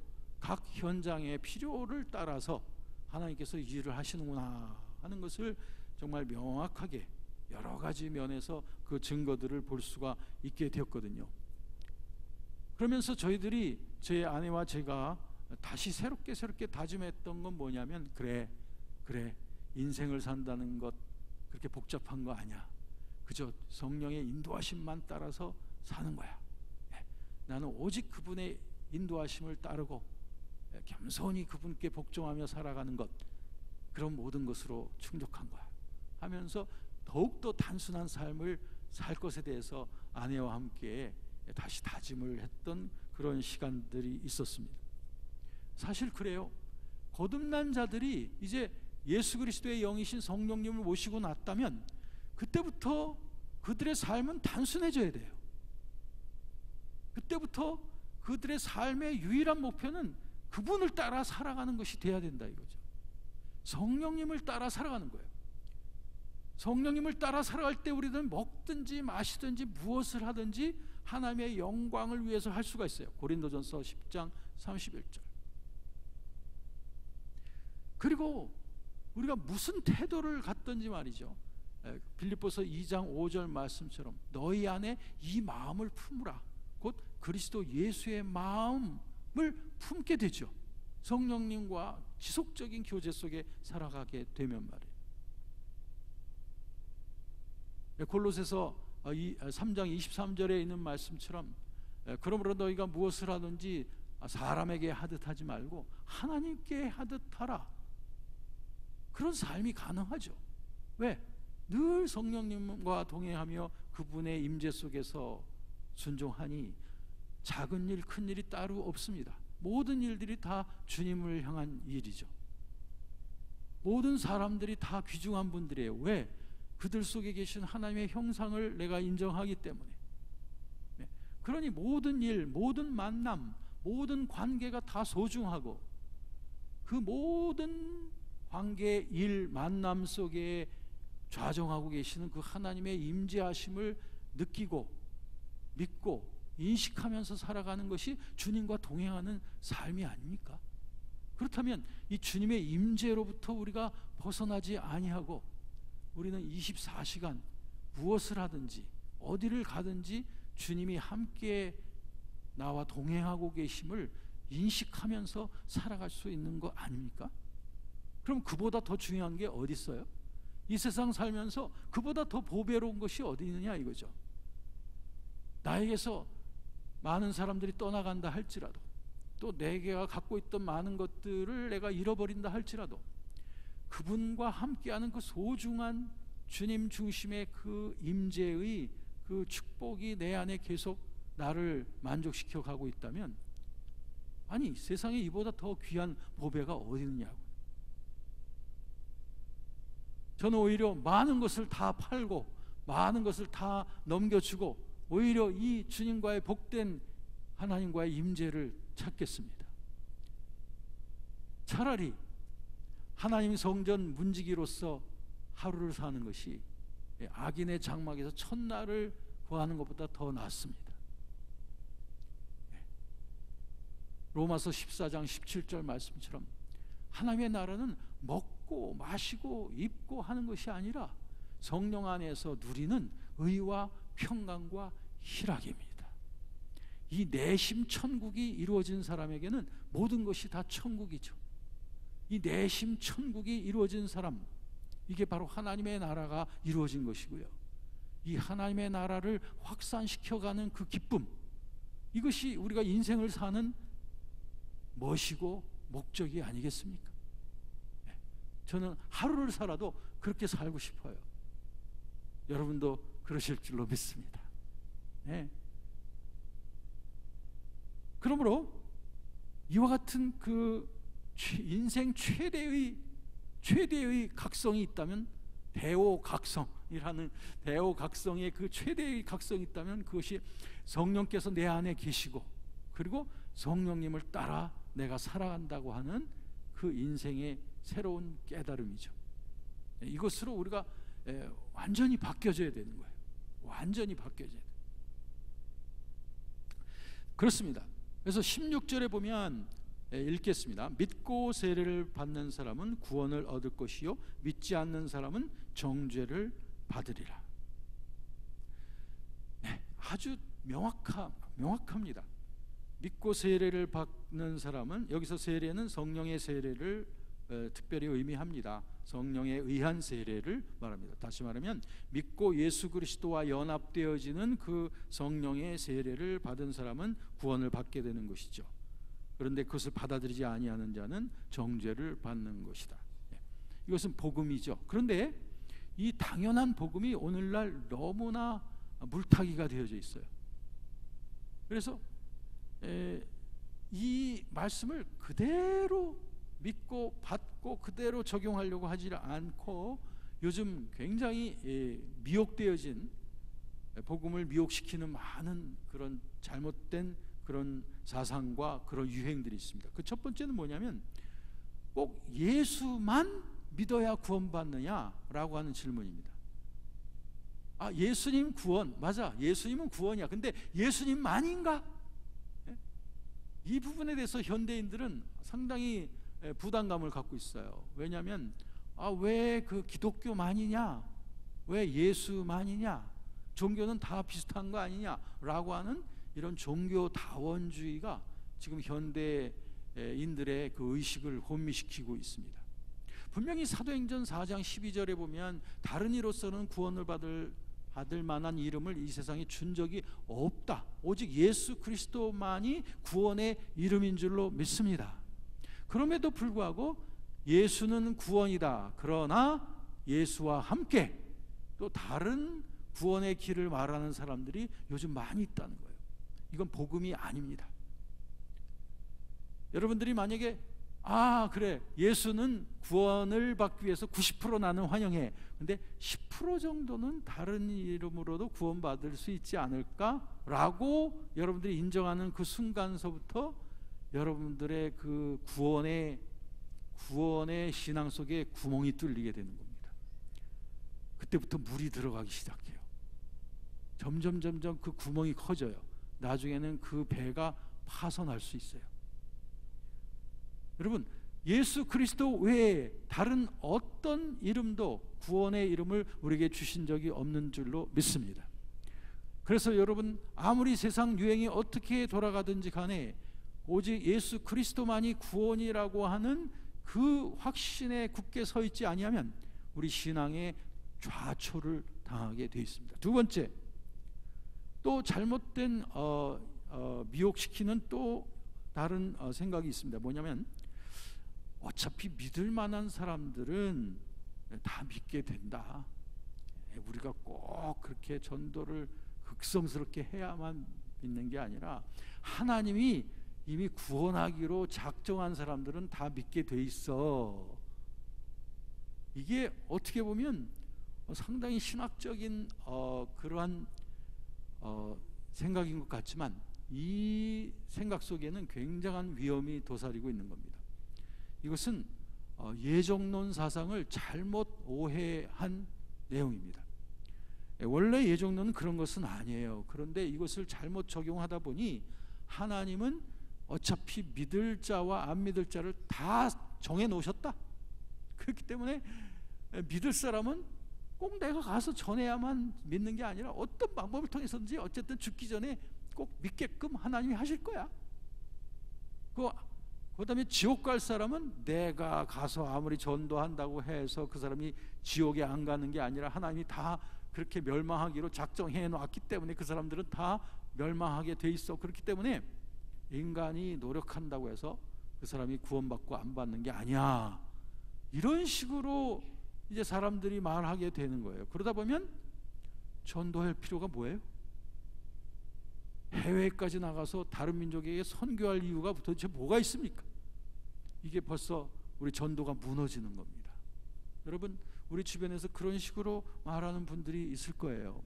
각 현장의 필요를 따라서 하나님께서 일을 하시는구나 하는 것을 정말 명확하게 여러 가지 면에서 그 증거들을 볼 수가 있게 되었거든요. 그러면서 저희들이, 제 아내와 제가 다시 새롭게 다짐했던 건 뭐냐면, 그래 인생을 산다는 것 그렇게 복잡한 거 아니야. 그저 성령의 인도하심만 따라서 사는 거야. 나는 오직 그분의 인도하심을 따르고 겸손히 그분께 복종하며 살아가는 것, 그런 모든 것으로 충족한 거야 하면서 더욱더 단순한 삶을 살 것에 대해서 아내와 함께 다시 다짐을 했던 그런 시간들이 있었습니다. 사실 그래요. 거듭난 자들이 이제 예수 그리스도의 영이신 성령님을 모시고 났다면 그때부터 그들의 삶은 단순해져야 돼요. 그때부터 그들의 삶의 유일한 목표는 그분을 따라 살아가는 것이 돼야 된다 이거죠. 성령님을 따라 살아가는 거예요. 성령님을 따라 살아갈 때 우리는 먹든지 마시든지 무엇을 하든지 하나님의 영광을 위해서 할 수가 있어요. 고린도전서 10장 31절. 그리고 우리가 무슨 태도를 갖든지 말이죠. 빌립보서 2장 5절 말씀처럼 너희 안에 이 마음을 품으라. 곧 그리스도 예수의 마음을 품게 되죠. 성령님과 지속적인 교제 속에 살아가게 되면 말이에요. 골로새서 3장 23절에 있는 말씀처럼 그러므로 너희가 무엇을 하든지 사람에게 하듯 하지 말고 하나님께 하듯 하라. 그런 삶이 가능하죠. 왜? 늘 성령님과 동행하며 그분의 임재 속에서 순종하니 작은 일 큰 일이 따로 없습니다. 모든 일들이 다 주님을 향한 일이죠. 모든 사람들이 다 귀중한 분들이에요. 왜? 그들 속에 계신 하나님의 형상을 내가 인정하기 때문에. 그러니 모든 일, 모든 만남, 모든 관계가 다 소중하고 그 모든 관계, 일, 만남 속에 좌정하고 계시는 그 하나님의 임재하심을 느끼고 믿고 인식하면서 살아가는 것이 주님과 동행하는 삶이 아닙니까? 그렇다면 이 주님의 임재로부터 우리가 벗어나지 아니하고 우리는 24시간 무엇을 하든지 어디를 가든지 주님이 함께 나와 동행하고 계심을 인식하면서 살아갈 수 있는 거 아닙니까? 그럼 그보다 더 중요한 게 어디 있어요? 이 세상 살면서 그보다 더 보배로운 것이 어디 있느냐 이거죠. 나에게서 많은 사람들이 떠나간다 할지라도 또 내가 갖고 있던 많은 것들을 내가 잃어버린다 할지라도 그분과 함께하는 그 소중한 주님 중심의 그 임재의 그 축복이 내 안에 계속 나를 만족시켜 가고 있다면 아니 세상에 이보다 더 귀한 보배가 어디 있느냐고. 저는 오히려 많은 것을 다 팔고 많은 것을 다 넘겨주고 오히려 이 주님과의 복된 하나님과의 임재를 찾겠습니다. 차라리 하나님 성전 문지기로서 하루를 사는 것이 악인의 장막에서 첫날을 구하는 것보다 더 낫습니다. 로마서 14장 17절 말씀처럼 하나님의 나라는 먹고 마시고 입고 하는 것이 아니라 성령 안에서 누리는 의와 평강과 희락입니다. 이 내심 천국이 이루어진 사람에게는 모든 것이 다 천국이죠. 이 내심 천국이 이루어진 사람, 이게 바로 하나님의 나라가 이루어진 것이고요. 이 하나님의 나라를 확산시켜가는 그 기쁨, 이것이 우리가 인생을 사는 멋이고 목적이 아니겠습니까? 저는 하루를 살아도 그렇게 살고 싶어요. 여러분도 그러실 줄로 믿습니다. 네. 그러므로 이와 같은 그 인생 최대의 각성이 있다면 대오각성이라는 대오각성의 그 최대의 각성이 있다면 그것이 성령께서 내 안에 계시고 그리고 성령님을 따라 내가 살아간다고 하는 그 인생의 새로운 깨달음이죠. 이것으로 우리가 완전히 바뀌어져야 되는 거예요. 완전히 바뀌어져야 돼요. 그렇습니다. 그래서 16절에 보면 읽겠습니다. 믿고 세례를 받는 사람은 구원을 얻을 것이요 믿지 않는 사람은 정죄를 받으리라. 네, 아주 명확합니다. 믿고 세례를 받는 사람은 여기서 세례는 성령의 세례를 특별히 의미합니다. 성령에 의한 세례를 말합니다. 다시 말하면 믿고 예수 그리스도와 연합되어지는 그 성령의 세례를 받은 사람은 구원을 받게 되는 것이죠. 그런데 그것을 받아들이지 아니하는 자는 정죄를 받는 것이다. 이것은 복음이죠. 그런데 이 당연한 복음이 오늘날 너무나 물타기가 되어져 있어요. 그래서 이 말씀을 그대로 믿고 받고 그대로 적용하려고 하지 않고 요즘 굉장히 미혹되어진, 복음을 미혹시키는 많은 그런 잘못된 그런 사상과 그런 유행들이 있습니다. 그 첫 번째는 뭐냐면 꼭 예수만 믿어야 구원받느냐라고 하는 질문입니다. 예수님 구원, 맞아, 예수님은 구원이야. 근데 예수님만인가? 이 부분에 대해서 현대인들은 상당히 부담감을 갖고 있어요. 왜냐하면 왜 그 기독교만이냐, 왜 예수만이냐, 종교는 다 비슷한 거 아니냐라고 하는 이런 종교다원주의가 지금 현대인들의 그 의식을 혼미시키고 있습니다. 분명히 사도행전 4장 12절에 보면 다른 이로서는 구원을 받을 만한 이름을 이 세상에 준 적이 없다, 오직 예수 그리스도만이 구원의 이름인 줄로 믿습니다. 그럼에도 불구하고 예수는 구원이다, 그러나 예수와 함께 또 다른 구원의 길을 말하는 사람들이 요즘 많이 있다는 거예요. 이건 복음이 아닙니다. 여러분들이 만약에 그래, 예수는 구원을 받기 위해서 90% 나는 환영해, 근데 10% 정도는 다른 이름으로도 구원받을 수 있지 않을까라고 여러분들이 인정하는 그 순간서부터 여러분들의 그 구원의 신앙 속에 구멍이 뚫리게 되는 겁니다. 그때부터 물이 들어가기 시작해요. 점점 그 구멍이 커져요. 나중에는 그 배가 파손할 수 있어요. 여러분, 예수 그리스도 외에 다른 어떤 이름도 구원의 이름을 우리에게 주신 적이 없는 줄로 믿습니다. 그래서 여러분, 아무리 세상 유행이 어떻게 돌아가든지 간에 오직 예수 그리스도만이 구원이라고 하는 그 확신에 굳게 서 있지 아니하면 우리 신앙에 좌초를 당하게 되어 있습니다. 두 번째, 또 잘못된 미혹시키는 또 다른 생각이 있습니다. 뭐냐면 어차피 믿을 만한 사람들은 다 믿게 된다, 우리가 꼭 그렇게 전도를 극성스럽게 해야만 믿는 게 아니라 하나님이 이미 구원하기로 작정한 사람들은 다 믿게 돼 있어. 이게 어떻게 보면 상당히 신학적인 그러한 생각인 것 같지만 이 생각 속에는 굉장한 위험이 도사리고 있는 겁니다. 이것은 예정론 사상을 잘못 오해한 내용입니다. 원래 예정론은 그런 것은 아니에요. 그런데 이것을 잘못 적용하다 보니 하나님은 어차피 믿을 자와 안 믿을 자를 다 정해 놓으셨다. 그렇기 때문에 믿을 사람은 꼭 내가 가서 전해야만 믿는 게 아니라 어떤 방법을 통해서든지 어쨌든 죽기 전에 꼭 믿게끔 하나님이 하실 거야. 그 다음에 지옥 갈 사람은 내가 가서 아무리 전도한다고 해서 그 사람이 지옥에 안 가는 게 아니라 하나님이 다 그렇게 멸망하기로 작정해 놨기 때문에 그 사람들은 다 멸망하게 돼 있어. 그렇기 때문에 인간이 노력한다고 해서 그 사람이 구원받고 안 받는 게 아니야, 이런 식으로 이제 사람들이 말하게 되는 거예요. 그러다 보면 전도할 필요가 뭐예요? 해외까지 나가서 다른 민족에게 선교할 이유가 도대체 뭐가 있습니까? 이게 벌써 우리 전도가 무너지는 겁니다. 여러분, 우리 주변에서 그런 식으로 말하는 분들이 있을 거예요.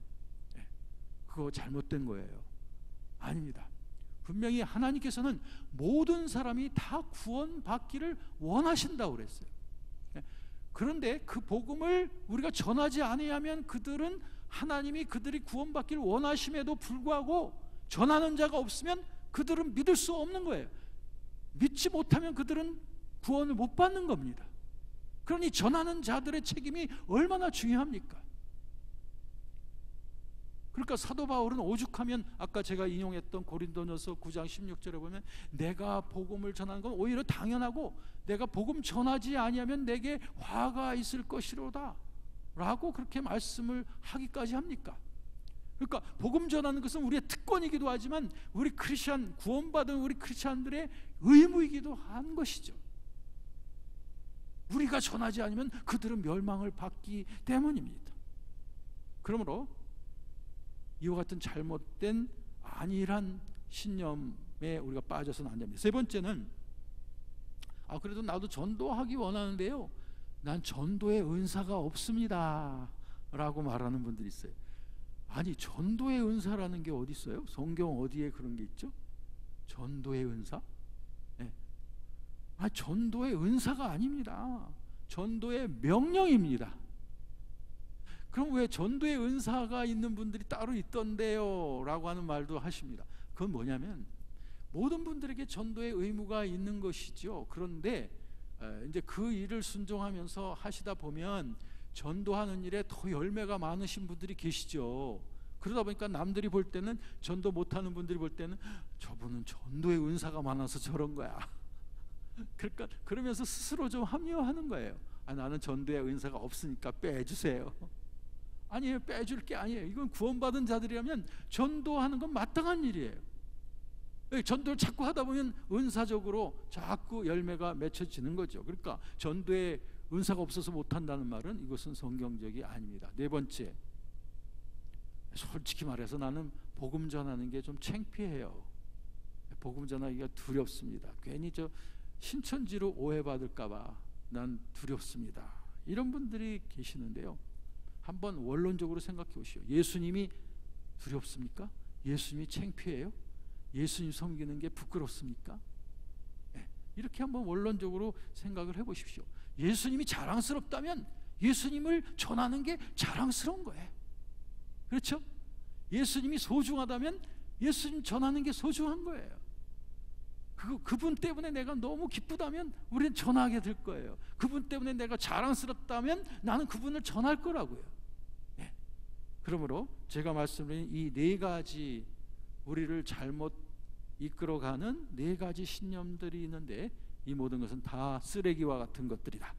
그거 잘못된 거예요. 아닙니다. 분명히 하나님께서는 모든 사람이 다 구원받기를 원하신다고 그랬어요. 그런데 그 복음을 우리가 전하지 아니하면 그들은 하나님이 그들이 구원받기를 원하심에도 불구하고 전하는 자가 없으면 그들은 믿을 수 없는 거예요. 믿지 못하면 그들은 구원을 못 받는 겁니다. 그러니 전하는 자들의 책임이 얼마나 중요합니까? 그러니까 사도 바울은 오죽하면 아까 제가 인용했던 고린도전서 9장 16절에 보면 내가 복음을 전하는 건 오히려 당연하고 내가 복음 전하지 아니하면 내게 화가 있을 것이로다 라고 그렇게 말씀을 하기까지 합니까? 그러니까 복음 전하는 것은 우리의 특권이기도 하지만 우리 크리스찬, 구원받은 우리 크리스찬들의 의무이기도 한 것이죠. 우리가 전하지 않으면 그들은 멸망을 받기 때문입니다. 그러므로 이와 같은 잘못된 안일한 신념에 우리가 빠져서는 안 됩니다. 세 번째는 그래도 나도 전도하기 원하는데요, 난 전도의 은사가 없습니다 라고 말하는 분들이 있어요. 아니, 전도의 은사라는 게 어디 있어요? 성경 어디에 그런 게 있죠? 전도의 은사? 네. 전도의 은사가 아닙니다. 전도의 명령입니다. 그럼 왜 전도의 은사가 있는 분들이 따로 있던데요 라고 하는 말도 하십니다. 그건 뭐냐면 모든 분들에게 전도의 의무가 있는 것이죠. 그런데 이제 그 일을 순종하면서 하시다 보면 전도하는 일에 더 열매가 많으신 분들이 계시죠. 그러다 보니까 남들이 볼 때는, 전도 못하는 분들이 볼 때는 저분은 전도의 은사가 많아서 저런 거야. 그러니까 그러면서 스스로 좀 합리화하는 거예요. 나는 전도의 은사가 없으니까 빼주세요. 아니에요, 빼줄 게 아니에요. 이건 구원받은 자들이라면 전도하는 건 마땅한 일이에요. 전도를 자꾸 하다 보면 은사적으로 자꾸 열매가 맺혀지는 거죠. 그러니까 전도에 은사가 없어서 못한다는 말은 이것은 성경적이 아닙니다. 네 번째, 솔직히 말해서 나는 복음 전하는 게 좀 창피해요. 복음 전하기가 두렵습니다. 괜히 저 신천지로 오해받을까봐 난 두렵습니다. 이런 분들이 계시는데요, 한번 원론적으로 생각해 보시오. 예수님이 두렵습니까? 예수님이 창피해요? 예수님 섬기는 게 부끄럽습니까? 이렇게 한번 원론적으로 생각을 해보십시오. 예수님이 자랑스럽다면 예수님을 전하는 게 자랑스러운 거예요. 그렇죠? 예수님이 소중하다면 예수님 전하는 게 소중한 거예요. 그분 때문에 내가 너무 기쁘다면 우리는 전하게 될 거예요. 그분 때문에 내가 자랑스럽다면 나는 그분을 전할 거라고요. 그러므로 제가 말씀드린 이 네 가지, 우리를 잘못 이끌어가는 네 가지 신념들이 있는데 이 모든 것은 다 쓰레기와 같은 것들이다.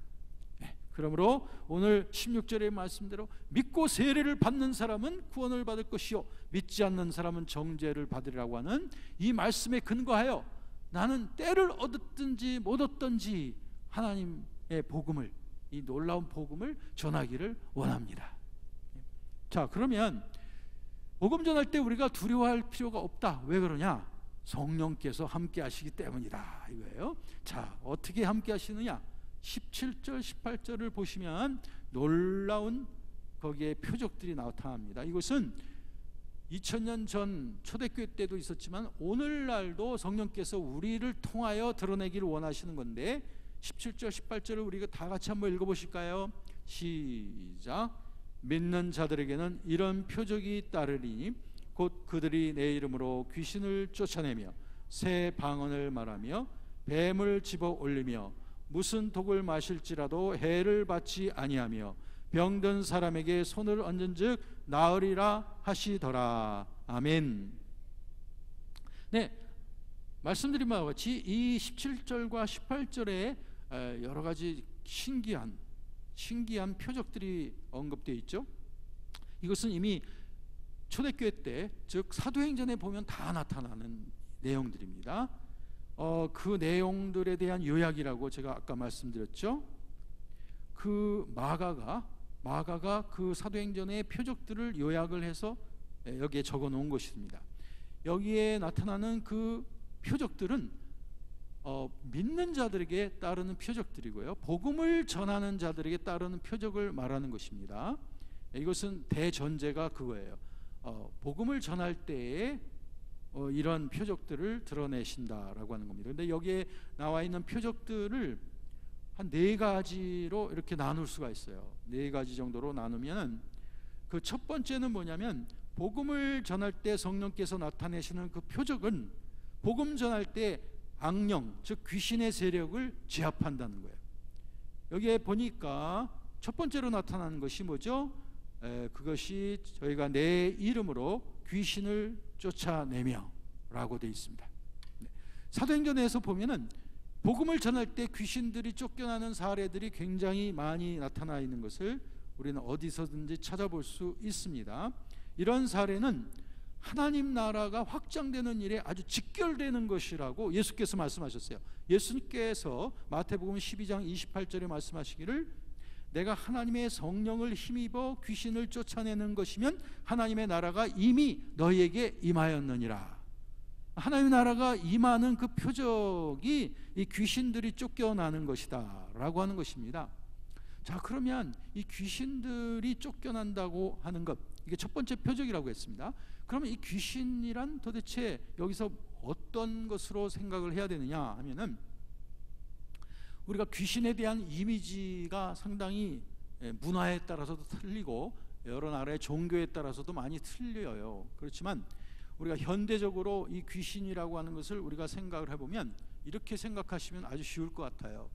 그러므로 오늘 16절의 말씀대로 믿고 세례를 받는 사람은 구원을 받을 것이요 믿지 않는 사람은 정죄를 받으리라고 하는 이 말씀에 근거하여 나는 때를 얻었든지 못 얻든지 하나님의 복음을, 이 놀라운 복음을 전하기를 원합니다. 자, 그러면 복음 전할 때 우리가 두려워할 필요가 없다. 왜 그러냐? 성령께서 함께 하시기 때문이다 이거예요. 자, 어떻게 함께 하시느냐? 17절 18절을 보시면 놀라운 거기에 표적들이 나타납니다. 이것은 2000년 전 초대교회 때도 있었지만 오늘날도 성령께서 우리를 통하여 드러내기를 원하시는 건데 17절 18절을 우리가 다 같이 한번 읽어보실까요? 시작. 믿는 자들에게는 이런 표적이 따르리니 곧 그들이 내 이름으로 귀신을 쫓아내며 새 방언을 말하며 뱀을 집어 올리며 무슨 독을 마실지라도 해를 받지 아니하며 병든 사람에게 손을 얹은즉 나으리라 하시더라. 아멘. 네, 말씀드린 바와 같이 이 17절과 18절에 여러 가지 신기한 표적들이 언급되어 있죠. 이것은 이미 초대교회 때, 즉 사도행전에 보면 다 나타나는 내용들입니다. 그 내용들에 대한 요약이라고 제가 아까 말씀드렸죠. 그 마가가 그 사도행전의 표적들을 요약을 해서 여기에 적어 놓은 것입니다. 여기에 나타나는 그 표적들은 믿는 자들에게 따르는 표적들이고요, 복음을 전하는 자들에게 따르는 표적을 말하는 것입니다. 이것은 대전제가 그거예요. 복음을 전할 때에 이런 표적들을 드러내신다라고 하는 겁니다. 그런데 여기에 나와 있는 표적들을 한 네 가지로 이렇게 나눌 수가 있어요. 네 가지 정도로 나누면 그 첫 번째는 뭐냐면, 복음을 전할 때 성령께서 나타내시는 그 표적은 복음 전할 때 악령, 즉 귀신의 세력을 제압한다는 거예요. 여기에 보니까 첫 번째로 나타나는 것이 뭐죠? 그것이 저희가 내 이름으로 귀신을 쫓아내며 라고 되어 있습니다. 사도행전에서 보면은 복음을 전할 때 귀신들이 쫓겨나는 사례들이 굉장히 많이 나타나 있는 것을 우리는 어디서든지 찾아볼 수 있습니다. 이런 사례는 하나님 나라가 확장되는 일에 아주 직결되는 것이라고 예수께서 말씀하셨어요. 예수님께서 마태복음 12장 28절에 말씀하시기를 내가 하나님의 성령을 힘입어 귀신을 쫓아내는 것이면 하나님의 나라가 이미 너희에게 임하였느니라. 하나님의 나라가 임하는 그 표적이 이 귀신들이 쫓겨나는 것이다 라고 하는 것입니다. 자, 그러면 이 귀신들이 쫓겨난다고 하는 것, 이게 첫 번째 표적이라고 했습니다. 그러면 이 귀신이란 도대체 여기서 어떤 것으로 생각을 해야 되느냐 하면은, 우리가 귀신에 대한 이미지가 상당히 문화에 따라서도 틀리고 여러 나라의 종교에 따라서도 많이 틀려요. 그렇지만 우리가 현대적으로 이 귀신이라고 하는 것을 우리가 생각을 해보면 이렇게 생각하시면 아주 쉬울 것 같아요.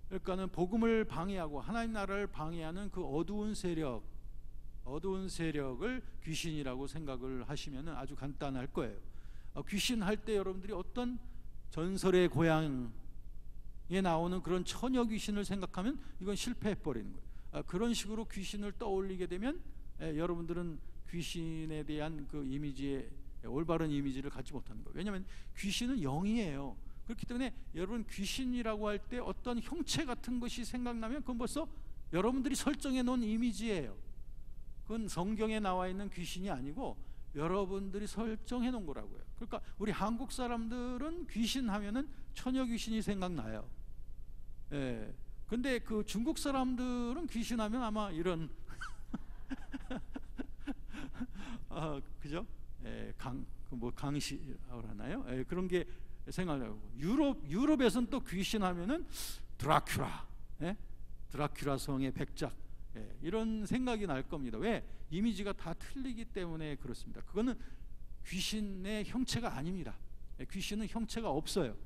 그러니까는 복음을 방해하고 하나님 나라를 방해하는 그 어두운 세력을 귀신이라고 생각을 하시면 아주 간단할 거예요. 귀신 할 때 여러분들이 어떤 전설의 고향에 나오는 그런 처녀 귀신을 생각하면 이건 실패해 버리는 거예요. 그런 식으로 귀신을 떠올리게 되면 여러분들은 귀신에 대한 그 이미지에 올바른 이미지를 갖지 못하는 거예요. 왜냐하면 귀신은 영이에요. 그렇기 때문에 여러분 귀신이라고 할 때 어떤 형체 같은 것이 생각나면 그건 벌써 여러분들이 설정해 놓은 이미지예요. 그건 성경에 나와 있는 귀신이 아니고 여러분들이 설정해 놓은 거라고요. 그러니까 우리 한국 사람들은 귀신 하면은 처녀 귀신이 생각나요. 예. 근데 그 중국 사람들은 귀신 하면 아마 이런 그죠? 예, 강시라고 하나요? 예, 그런 게 생각나고, 유럽에서는 또 귀신 하면은 드라큘라, 예? 드라큘라 성의 백작, 예, 이런 생각이 날 겁니다. 왜? 이미지가 다 틀리기 때문에 그렇습니다. 그거는 귀신의 형체가 아닙니다. 예, 귀신은 형체가 없어요.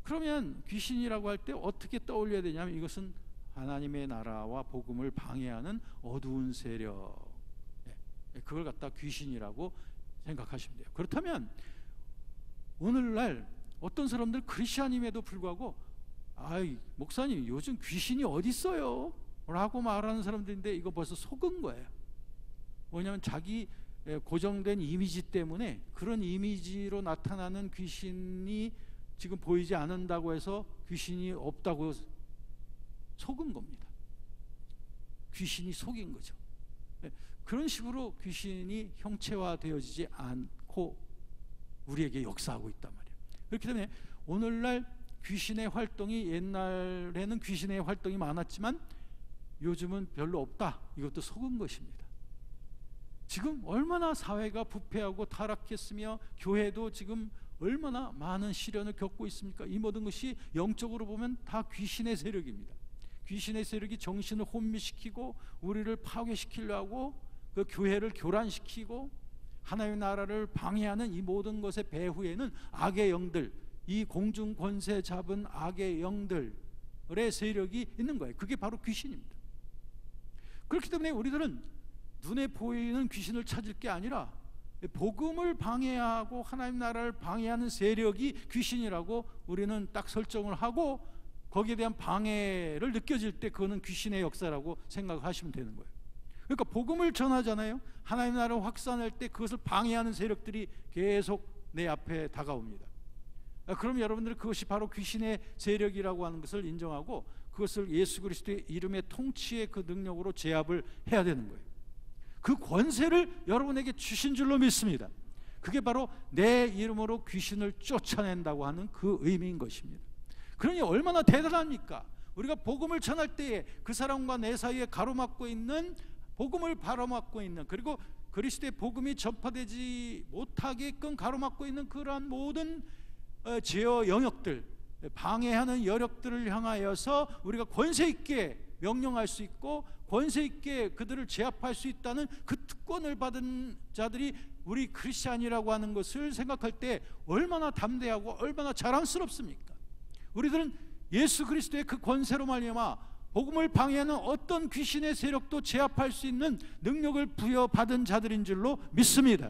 그러면 귀신이라고 할 때 어떻게 떠올려야 되냐면 이것은 하나님의 나라와 복음을 방해하는 어두운 세력, 예, 그걸 갖다 귀신이라고 생각하시면 돼요. 그렇다면 오늘날 어떤 사람들 크리스찬임에도 불구하고 아이 목사님 요즘 귀신이 어디 있어요? 라고 말하는 사람들인데 이거 벌써 속은 거예요. 왜냐하면 자기 고정된 이미지 때문에 그런 이미지로 나타나는 귀신이 지금 보이지 않는다고 해서 귀신이 없다고 속은 겁니다. 귀신이 속인 거죠. 그런 식으로 귀신이 형체화되어지지 않고 우리에게 역사하고 있단 말이에요. 그렇기 때문에 오늘날 귀신의 활동이, 옛날에는 귀신의 활동이 많았지만 요즘은 별로 없다, 이것도 속은 것입니다. 지금 얼마나 사회가 부패하고 타락했으며 교회도 지금 얼마나 많은 시련을 겪고 있습니까? 이 모든 것이 영적으로 보면 다 귀신의 세력입니다. 귀신의 세력이 정신을 혼미시키고 우리를 파괴시키려고 그 교회를 교란시키고 하나님의 나라를 방해하는 이 모든 것의 배후에는 악의 영들, 이 공중 권세 잡은 악의 영들의 세력이 있는 거예요. 그게 바로 귀신입니다. 그렇기 때문에 우리들은 눈에 보이는 귀신을 찾을 게 아니라 복음을 방해하고 하나님 나라를 방해하는 세력이 귀신이라고 우리는 딱 설정을 하고 거기에 대한 방해를 느껴질 때 그거는 귀신의 역사라고 생각하시면 되는 거예요. 그러니까 복음을 전하잖아요. 하나님 나라를 확산할 때 그것을 방해하는 세력들이 계속 내 앞에 다가옵니다. 그럼 여러분들은 그것이 바로 귀신의 세력이라고 하는 것을 인정하고 그것을 예수 그리스도의 이름의 통치의 그 능력으로 제압을 해야 되는 거예요. 그 권세를 여러분에게 주신 줄로 믿습니다. 그게 바로 내 이름으로 귀신을 쫓아낸다고 하는 그 의미인 것입니다. 그러니 얼마나 대단합니까? 우리가 복음을 전할 때에 그 사람과 내 사이에 가로막고 있는, 복음을 바로막고 있는, 그리고 그리스도의 복음이 전파되지 못하게끔 가로막고 있는 그러한 모든 제어 영역들, 방해하는 여력들을 향하여서 우리가 권세 있게 명령할 수 있고 권세 있게 그들을 제압할 수 있다는 그 특권을 받은 자들이 우리 크리스찬이라고 하는 것을 생각할 때 얼마나 담대하고 얼마나 자랑스럽습니까? 우리들은 예수 그리스도의 그 권세로 말미암아 복음을 방해하는 어떤 귀신의 세력도 제압할 수 있는 능력을 부여받은 자들인 줄로 믿습니다.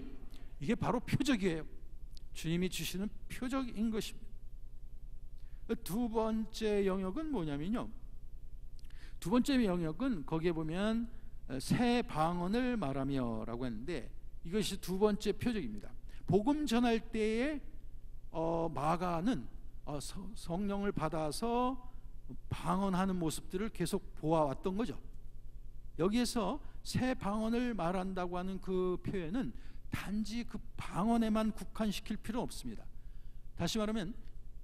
이게 바로 표적이에요. 주님이 주시는 표적인 것입니다. 두 번째 영역은 뭐냐면요, 두 번째 영역은 거기에 보면 새 방언을 말하며 라고 했는데, 이것이 두 번째 표적입니다. 복음 전할 때에 마가는 성령을 받아서 방언하는 모습들을 계속 보아왔던 거죠. 여기에서 새 방언을 말한다고 하는 그 표현은 단지 그 방언에만 국한시킬 필요는 없습니다. 다시 말하면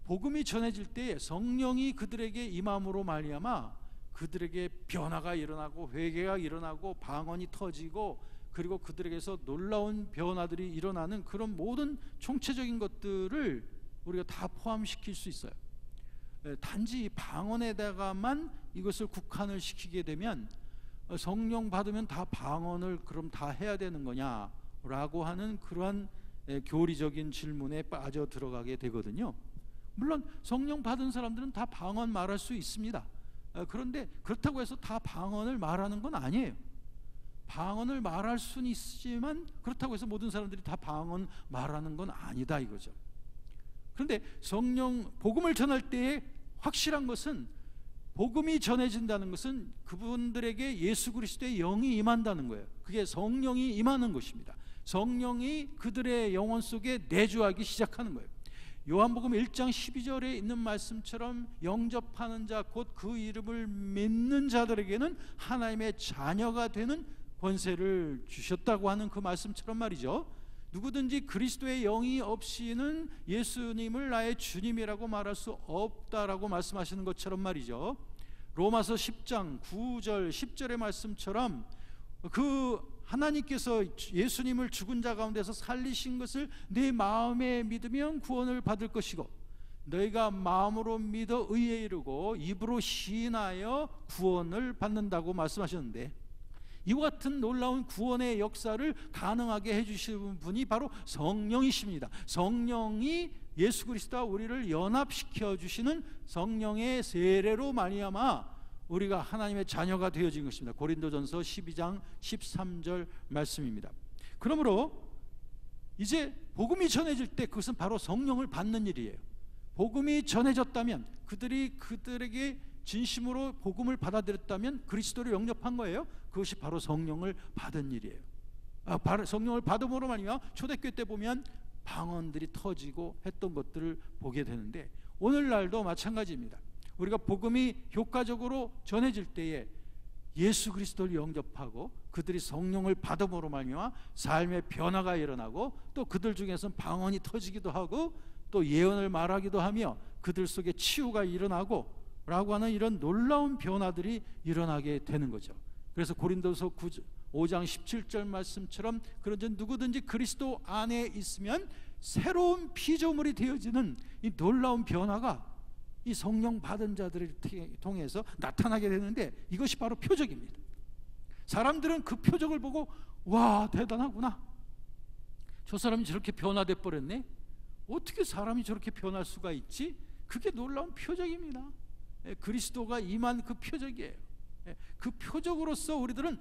복음이 전해질 때 성령이 그들에게 임함으로 말미암아 그들에게 변화가 일어나고 회개가 일어나고 방언이 터지고 그리고 그들에게서 놀라운 변화들이 일어나는 그런 모든 총체적인 것들을 우리가 다 포함시킬 수 있어요. 단지 방언에다가만 이것을 국한을 시키게 되면 성령 받으면 다 방언을 그럼 다 해야 되는 거냐라고 하는 그러한 교리적인 질문에 빠져 들어가게 되거든요. 물론 성령 받은 사람들은 다 방언 말할 수 있습니다. 그런데 그렇다고 해서 다 방언을 말하는 건 아니에요. 방언을 말할 수는 있지만 그렇다고 해서 모든 사람들이 다 방언 말하는 건 아니다 이거죠. 그런데 성령 복음을 전할 때에 확실한 것은 복음이 전해진다는 것은 그분들에게 예수 그리스도의 영이 임한다는 거예요. 그게 성령이 임하는 것입니다. 성령이 그들의 영혼 속에 내주하기 시작하는 거예요. 요한복음 1장 12절에 있는 말씀처럼 영접하는 자 곧 그 이름을 믿는 자들에게는 하나님의 자녀가 되는 권세를 주셨다고 하는 그 말씀처럼 말이죠. 누구든지 그리스도의 영이 없이는 예수님을 나의 주님이라고 말할 수 없다라고 말씀하시는 것처럼 말이죠. 로마서 10장 9절 10절의 말씀처럼 그 하나님께서 예수님을 죽은 자 가운데서 살리신 것을 내 마음에 믿으면 구원을 받을 것이고 너희가 마음으로 믿어 의에 이르고 입으로 시인하여 구원을 받는다고 말씀하셨는데, 이와 같은 놀라운 구원의 역사를 가능하게 해주시는 분이 바로 성령이십니다. 성령이 예수 그리스도와 우리를 연합시켜 주시는 성령의 세례로 말미암아 우리가 하나님의 자녀가 되어진 것입니다. 고린도전서 12장 13절 말씀입니다. 그러므로 이제 복음이 전해질 때 그것은 바로 성령을 받는 일이에요. 복음이 전해졌다면 그들에게 진심으로 복음을 받아들였다면 그리스도를 영접한 거예요. 그것이 바로 성령을 받은 일이에요. 성령을 받음으로 말이야 초대교회 때 보면 방언들이 터지고 했던 것들을 보게 되는데, 오늘날도 마찬가지입니다. 우리가 복음이 효과적으로 전해질 때에 예수 그리스도를 영접하고 그들이 성령을 받음으로 말미암아 삶의 변화가 일어나고 또 그들 중에서는 방언이 터지기도 하고 또 예언을 말하기도 하며 그들 속에 치유가 일어나고 라고 하는 이런 놀라운 변화들이 일어나게 되는 거죠. 그래서 고린도서 5장 17절 말씀처럼 그런즉 누구든지 그리스도 안에 있으면 새로운 피조물이 되어지는 이 놀라운 변화가 이 성령 받은 자들을 통해서 나타나게 되는데, 이것이 바로 표적입니다. 사람들은 그 표적을 보고 와 대단하구나, 저 사람이 저렇게 변화돼 버렸네, 어떻게 사람이 저렇게 변할 수가 있지? 그게 놀라운 표적입니다. 그리스도가 임한 그 표적이에요. 그 표적으로서 우리들은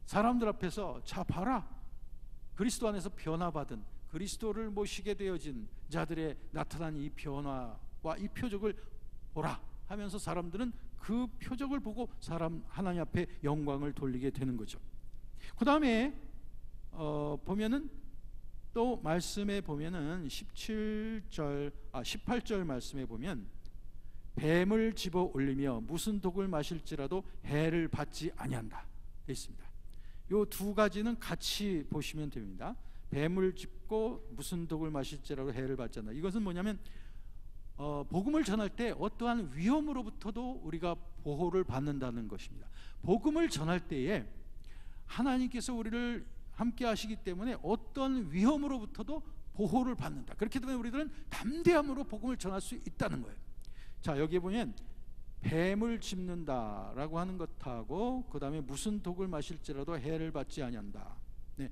사람들 앞에서 자 봐라, 그리스도 안에서 변화받은 그리스도를 모시게 되어진 자들의 나타난 이 변화와 이 표적을 보라 하면서 사람들은 그 표적을 보고 하나님 앞에 영광을 돌리게 되는 거죠. 그 다음에 보면은 또 말씀에 보면은 18절 말씀에 보면 뱀을 집어 올리며 무슨 독을 마실지라도 해를 받지 아니한다 되어 있습니다. 이 두 가지는 같이 보시면 됩니다. 뱀을 짚고 무슨 독을 마실지라도 해를 받지 않는다. 이것은 뭐냐면 복음을 전할 때 어떠한 위험으로부터도 우리가 보호를 받는다는 것입니다. 복음을 전할 때에 하나님께서 우리를 함께 하시기 때문에 어떤 위험으로부터도 보호를 받는다. 그렇기 때문에 우리들은 담대함으로 복음을 전할 수 있다는 거예요. 자, 여기에 보면 뱀을 짚는다라고 하는 것하고 그 다음에 무슨 독을 마실지라도 해를 받지 아니한다. 네.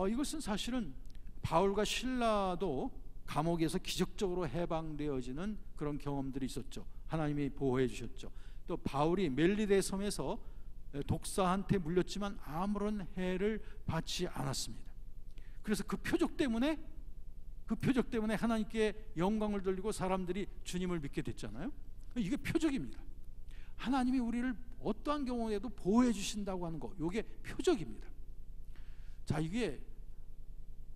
이것은 사실은 바울과 실라도 감옥에서 기적적으로 해방되어지는 그런 경험들이 있었죠. 하나님이 보호해 주셨죠. 또 바울이 멜리데 섬에서 독사한테 물렸지만 아무런 해를 받지 않았습니다. 그래서 그 표적 때문에 하나님께 영광을 돌리고 사람들이 주님을 믿게 됐잖아요. 이게 표적입니다. 하나님이 우리를 어떠한 경우에도 보호해 주신다고 하는 거, 이게 표적입니다. 자, 이게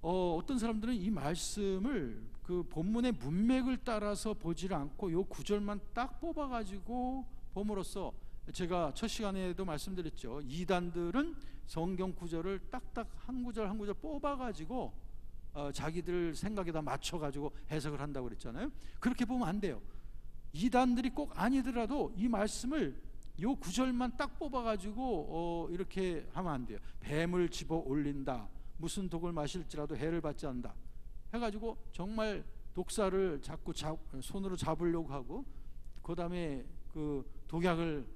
어떤 사람들은 이 말씀을 그 본문의 문맥을 따라서 보지를 않고 요 구절만 딱 뽑아가지고 봄으로써, 제가 첫 시간에도 말씀드렸죠. 이단들은 성경 구절을 딱딱 한 구절 한 구절 뽑아가지고 자기들 생각에다 맞춰가지고 해석을 한다고 그랬잖아요. 그렇게 보면 안 돼요. 이단들이 꼭 아니더라도 이 말씀을 요 구절만 딱 뽑아가지고 이렇게 하면 안 돼요. 뱀을 집어 올린다, 무슨 독을 마실지라도 해를 받지 않는다 해가지고 정말 독사를 자꾸 손으로 잡으려고 하고, 그 다음에 그 독약을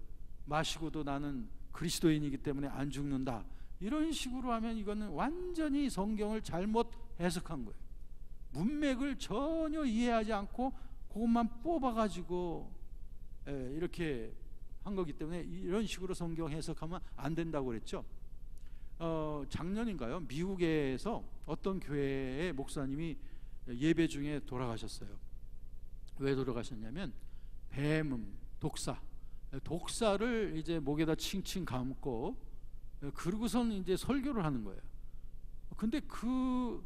마시고도 나는 그리스도인이기 때문에 안 죽는다, 이런 식으로 하면 이거는 완전히 성경을 잘못 해석한 거예요. 문맥을 전혀 이해하지 않고 그것만 뽑아가지고 이렇게 한 거기 때문에 이런 식으로 성경 해석하면 안 된다고 그랬죠. 작년인가요? 미국에서 어떤 교회의 목사님이 예배 중에 돌아가셨어요. 왜 돌아가셨냐면 뱀, 독사를 이제 목에다 칭칭 감고 그러고선 이제 설교를 하는 거예요. 근데 그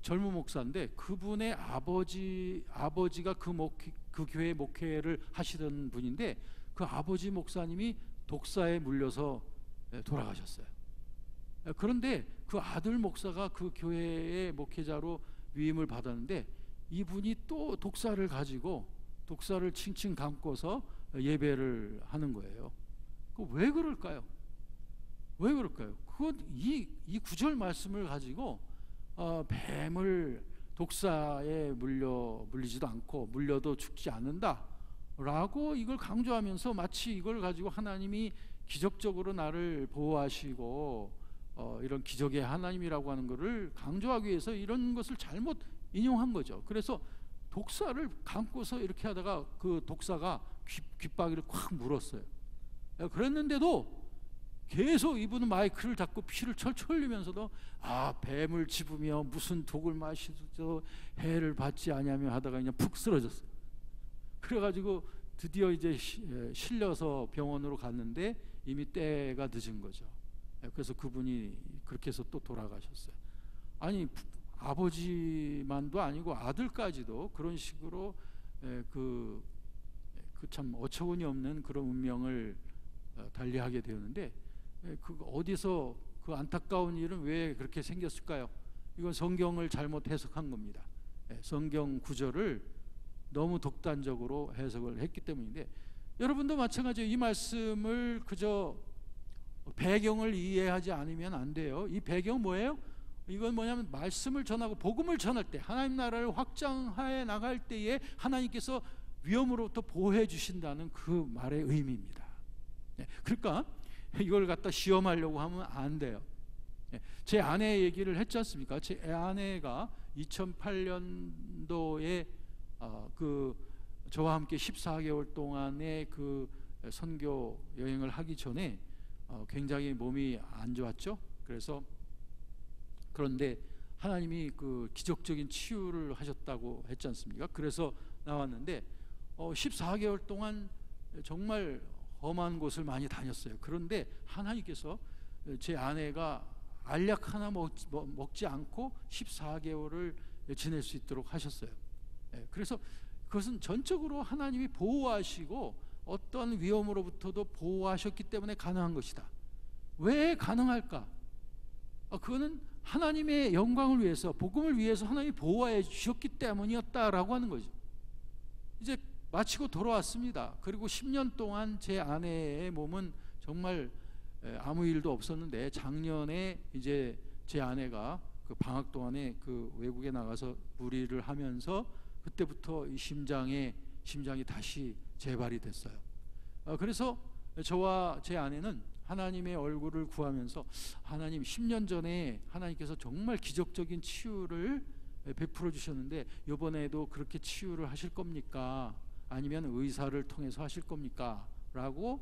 젊은 목사인데 그분의 아버지가 그 교회 목회를 하시던 분인데, 그 아버지 목사님이 독사에 물려서 돌아가셨어요. 그런데 그 아들 목사가 그 교회의 목회자로 위임을 받았는데, 이분이 또 독사를 가지고 독사를 칭칭 감고서 예배를 하는 거예요. 왜 그럴까요? 왜 그럴까요? 이 구절 말씀을 가지고 뱀을 독사에 물리지도 않고 물려도 죽지 않는다 라고 이걸 강조하면서 마치 이걸 가지고 하나님이 기적적으로 나를 보호하시고 이런 기적의 하나님이라고 하는 것을 강조하기 위해서 이런 것을 잘못 인용한 거죠. 그래서 독사를 감고서 이렇게 하다가 그 독사가 귓바퀴를 콱 물었어요. 그랬는데도 계속 이분은 마이크를 잡고 피를 철철 흘리면서도 뱀을 집으며 무슨 독을 마시죠 해를 받지 아니하며 하다가 그냥 푹 쓰러졌어요. 그래가지고 드디어 이제 실려서 병원으로 갔는데 이미 때가 늦은 거죠. 그래서 그분이 그렇게 해서 또 돌아가셨어요. 아니, 아버지만도 아니고 아들까지도 그런 식으로 그 참 어처구니 없는 그런 운명을 달리하게 되었는데, 그 어디서 그 안타까운 일은 왜 그렇게 생겼을까요? 이건 성경을 잘못 해석한 겁니다. 성경 구절을 너무 독단적으로 해석을 했기 때문인데, 여러분도 마찬가지예요. 이 말씀을 그저 배경을 이해하지 않으면 안 돼요. 이 배경 뭐예요? 이건 뭐냐면 말씀을 전하고 복음을 전할 때, 하나님 나라를 확장해 나갈 때에 하나님께서 위험으로부터 보호해 주신다는 그 말의 의미입니다. 그러니까 이걸 갖다 시험하려고 하면 안 돼요. 제 아내 얘기를 했지 않습니까? 제 아내가 2008년도에 저와 함께 14개월 동안의 그 선교 여행을 하기 전에 굉장히 몸이 안 좋았죠. 그런데 하나님이 그 기적적인 치유를 하셨다고 했지 않습니까? 그래서 나왔는데 14개월 동안 정말 험한 곳을 많이 다녔어요. 그런데 하나님께서 제 아내가 알약 하나 먹지 않고 14개월을 지낼 수 있도록 하셨어요. 그래서 그것은 전적으로 하나님이 보호하시고 어떤 위험으로부터도 보호하셨기 때문에 가능한 것이다. 왜 가능할까? 그거는 하나님의 영광을 위해서, 복음을 위해서 하나님이 보호해 주셨기 때문이었다라고 하는 거죠. 이제 마치고 돌아왔습니다. 그리고 10년 동안 제 아내의 몸은 정말 아무 일도 없었는데, 작년에 이제 제 아내가 그 방학 동안에 그 외국에 나가서 무리를 하면서 그때부터 이 심장이 다시 재발이 됐어요. 그래서 저와 제 아내는 하나님의 얼굴을 구하면서, 하나님, 10년 전에 하나님께서 정말 기적적인 치유를 베풀어 주셨는데 이번에도 그렇게 치유를 하실 겁니까? 아니면 의사를 통해서 하실 겁니까? 라고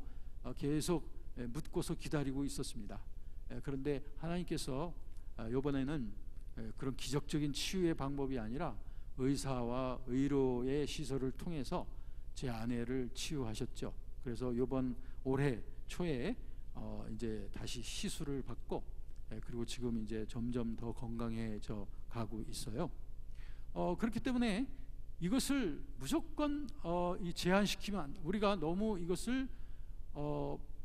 계속 묻고서 기다리고 있었습니다. 그런데 하나님께서 이번에는 그런 기적적인 치유의 방법이 아니라 의사와 의료의 시설을 통해서 제 아내를 치유하셨죠. 그래서 이번 올해 초에 이제 다시 시술을 받고 그리고 지금 이제 점점 더 건강해져 가고 있어요. 그렇기 때문에 이것을 무조건 제한시키면 우리가 너무 이것을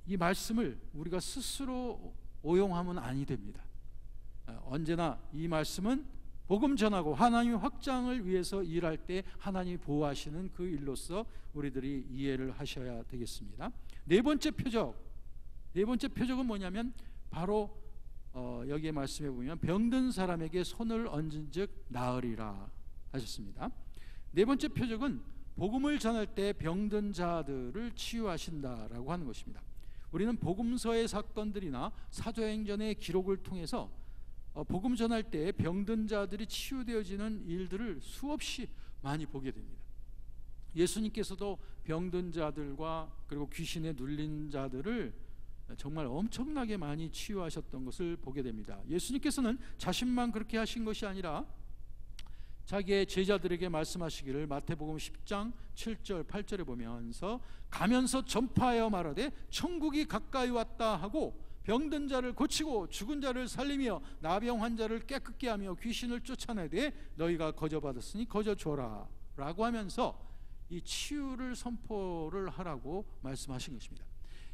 이 말씀을 우리가 스스로 오용하면 아니 됩니다. 언제나 이 말씀은 복음 전하고 하나님의 확장을 위해서 일할 때 하나님이 보호하시는 그 일로서 우리들이 이해를 하셔야 되겠습니다. 네 번째 표적은 뭐냐면 바로 여기에 말씀해 보면 병든 사람에게 손을 얹은즉 나으리라 하셨습니다. 네 번째 표적은 복음을 전할 때 병든 자들을 치유하신다라고 하는 것입니다. 우리는 복음서의 사건들이나 사도행전의 기록을 통해서 복음 전할 때 병든 자들이 치유되어지는 일들을 수없이 많이 보게 됩니다. 예수님께서도 병든 자들과 그리고 귀신에 눌린 자들을 정말 엄청나게 많이 치유하셨던 것을 보게 됩니다. 예수님께서는 자신만 그렇게 하신 것이 아니라 자기의 제자들에게 말씀하시기를 마태복음 10장 7절 8절에 보면서 가면서 전파하여 말하되 천국이 가까이 왔다 하고 병든 자를 고치고 죽은 자를 살리며 나병 환자를 깨끗게 하며 귀신을 쫓아내되 너희가 거저받았으니 거저줘라 라고 하면서 이 치유를 선포를 하라고 말씀하신 것입니다.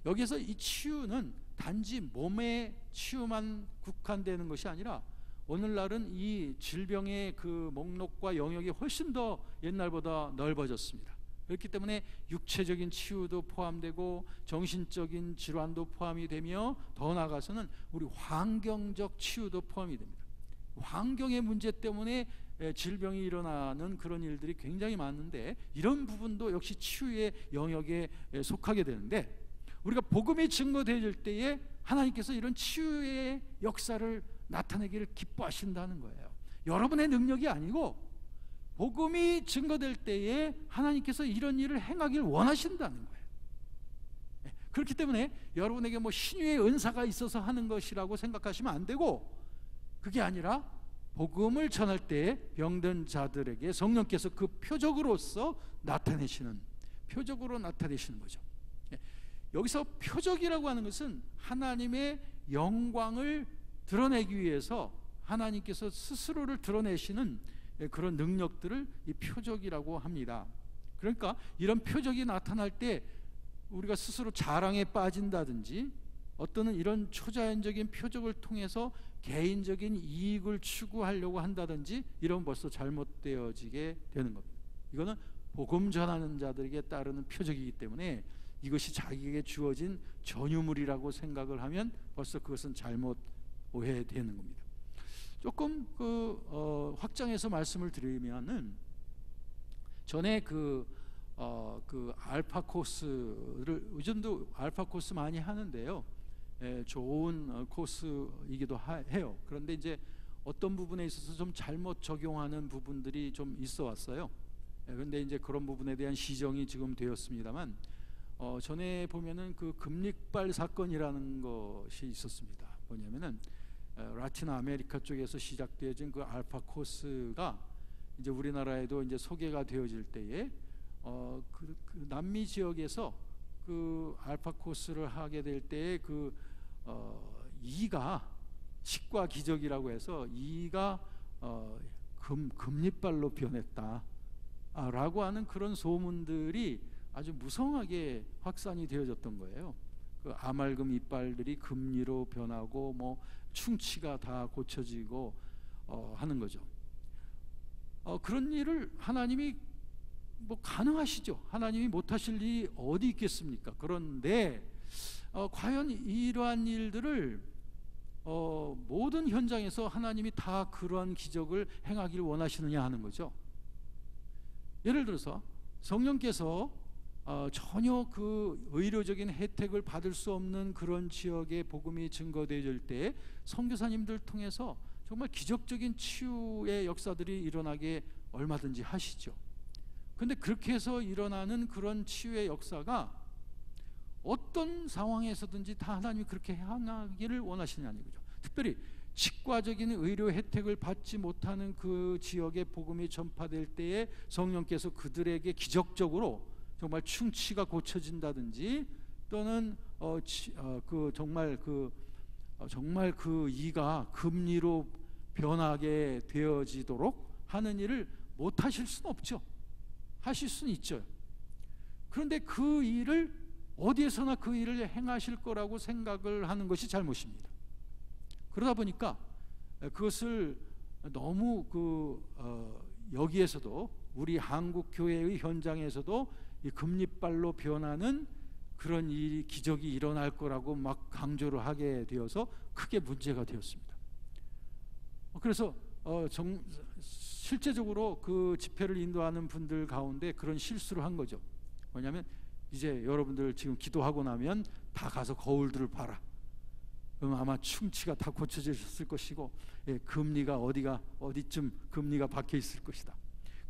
여기서 이 치유는 단지 몸의 치유만 국한되는 것이 아니라 오늘날은 이 질병의 그 목록과 영역이 훨씬 더 옛날보다 넓어졌습니다. 그렇기 때문에 육체적인 치유도 포함되고 정신적인 질환도 포함이 되며 더 나아가서는 우리 환경적 치유도 포함이 됩니다. 환경의 문제 때문에 질병이 일어나는 그런 일들이 굉장히 많은데 이런 부분도 역시 치유의 영역에 속하게 되는데 우리가 복음이 증거되어질 때에 하나님께서 이런 치유의 역사를 나타내기를 기뻐하신다는 거예요. 여러분의 능력이 아니고 복음이 증거될 때에 하나님께서 이런 일을 행하길 원하신다는 거예요. 그렇기 때문에 여러분에게 뭐 신유의 은사가 있어서 하는 것이라고 생각하시면 안 되고 그게 아니라 복음을 전할 때 병든 자들에게 성령께서 그 표적으로 나타내시는 거죠. 여기서 표적이라고 하는 것은 하나님의 영광을 드러내기 위해서 하나님께서 스스로를 드러내시는 그런 능력들을 이 표적이라고 합니다. 그러니까 이런 표적이 나타날 때 우리가 스스로 자랑에 빠진다든지 어떤 이런 초자연적인 표적을 통해서 개인적인 이익을 추구하려고 한다든지 이런 벌써 잘못되어지게 되는 겁니다. 이거는 복음 전하는 자들에게 따르는 표적이기 때문에 이것이 자기에게 주어진 전유물이라고 생각을 하면 벌써 그것은 잘못 오해되는 겁니다. 조금 확장해서 말씀을 드리면은 전에 그 알파 코스를 요즘도 알파 코스 많이 하는데요. 좋은 코스이기도 해요. 그런데 이제 어떤 부분에 있어서 좀 잘못 적용하는 부분들이 좀 있어 왔어요. 그런데 이제 그런 부분에 대한 시정이 지금 되었습니다만 전에 보면은 그 금릭발 사건이라는 것이 있었습니다. 뭐냐면은 라틴 아메리카 쪽에서 시작되어진 그 알파 코스가 이제 우리나라에도 이제 소개가 되어질 때에 그 남미 지역에서 그 알파 코스를 하게 될 때에 이가 치과 기적이라고 해서 이가 금리빨로 변했다 라고 하는 그런 소문들이 아주 무성하게 확산이 되어졌던 거예요. 그 아말금 이빨들이 금리로 변하고 뭐 충치가 다 고쳐지고 하는 거죠. 그런 일을 하나님이 뭐 가능하시죠. 하나님이 못하실 일이 어디 있겠습니까? 그런데 과연 이러한 일들을 모든 현장에서 하나님이 다 그러한 기적을 행하길 원하시느냐 하는 거죠. 예를 들어서 성령께서 전혀 그 의료적인 혜택을 받을 수 없는 그런 지역의 복음이 증거되어질 때 선교사님들 통해서 정말 기적적인 치유의 역사들이 일어나게 얼마든지 하시죠. 그런데 그렇게 해서 일어나는 그런 치유의 역사가 어떤 상황에서든지 다 하나님이 그렇게 행하기를 원하시냐는 거죠. 특별히 치과적인 의료 혜택을 받지 못하는 그 지역의 복음이 전파될 때에 성령께서 그들에게 기적적으로 정말 충치가 고쳐진다든지 또는 정말 정말 그 이가 금리로 변하게 되어지도록 하는 일을 못 하실 수는 없죠. 하실 수는 있죠. 그런데 그 일을 어디에서나 그 일을 행하실 거라고 생각을 하는 것이 잘못입니다. 그러다 보니까 그것을 너무 여기에서도 우리 한국 교회의 현장에서도 이 금리빨로 변하는 그런 일이 기적이 일어날 거라고 막 강조를 하게 되어서 크게 문제가 되었습니다. 그래서 실제적으로 그 집회를 인도하는 분들 가운데 그런 실수를 한 거죠. 뭐냐면 이제 여러분들 지금 기도하고 나면 다 가서 거울들을 봐라. 그럼 아마 충치가 다 고쳐졌을 것이고, 금리가 어디쯤 금리가 박혀 있을 것이다.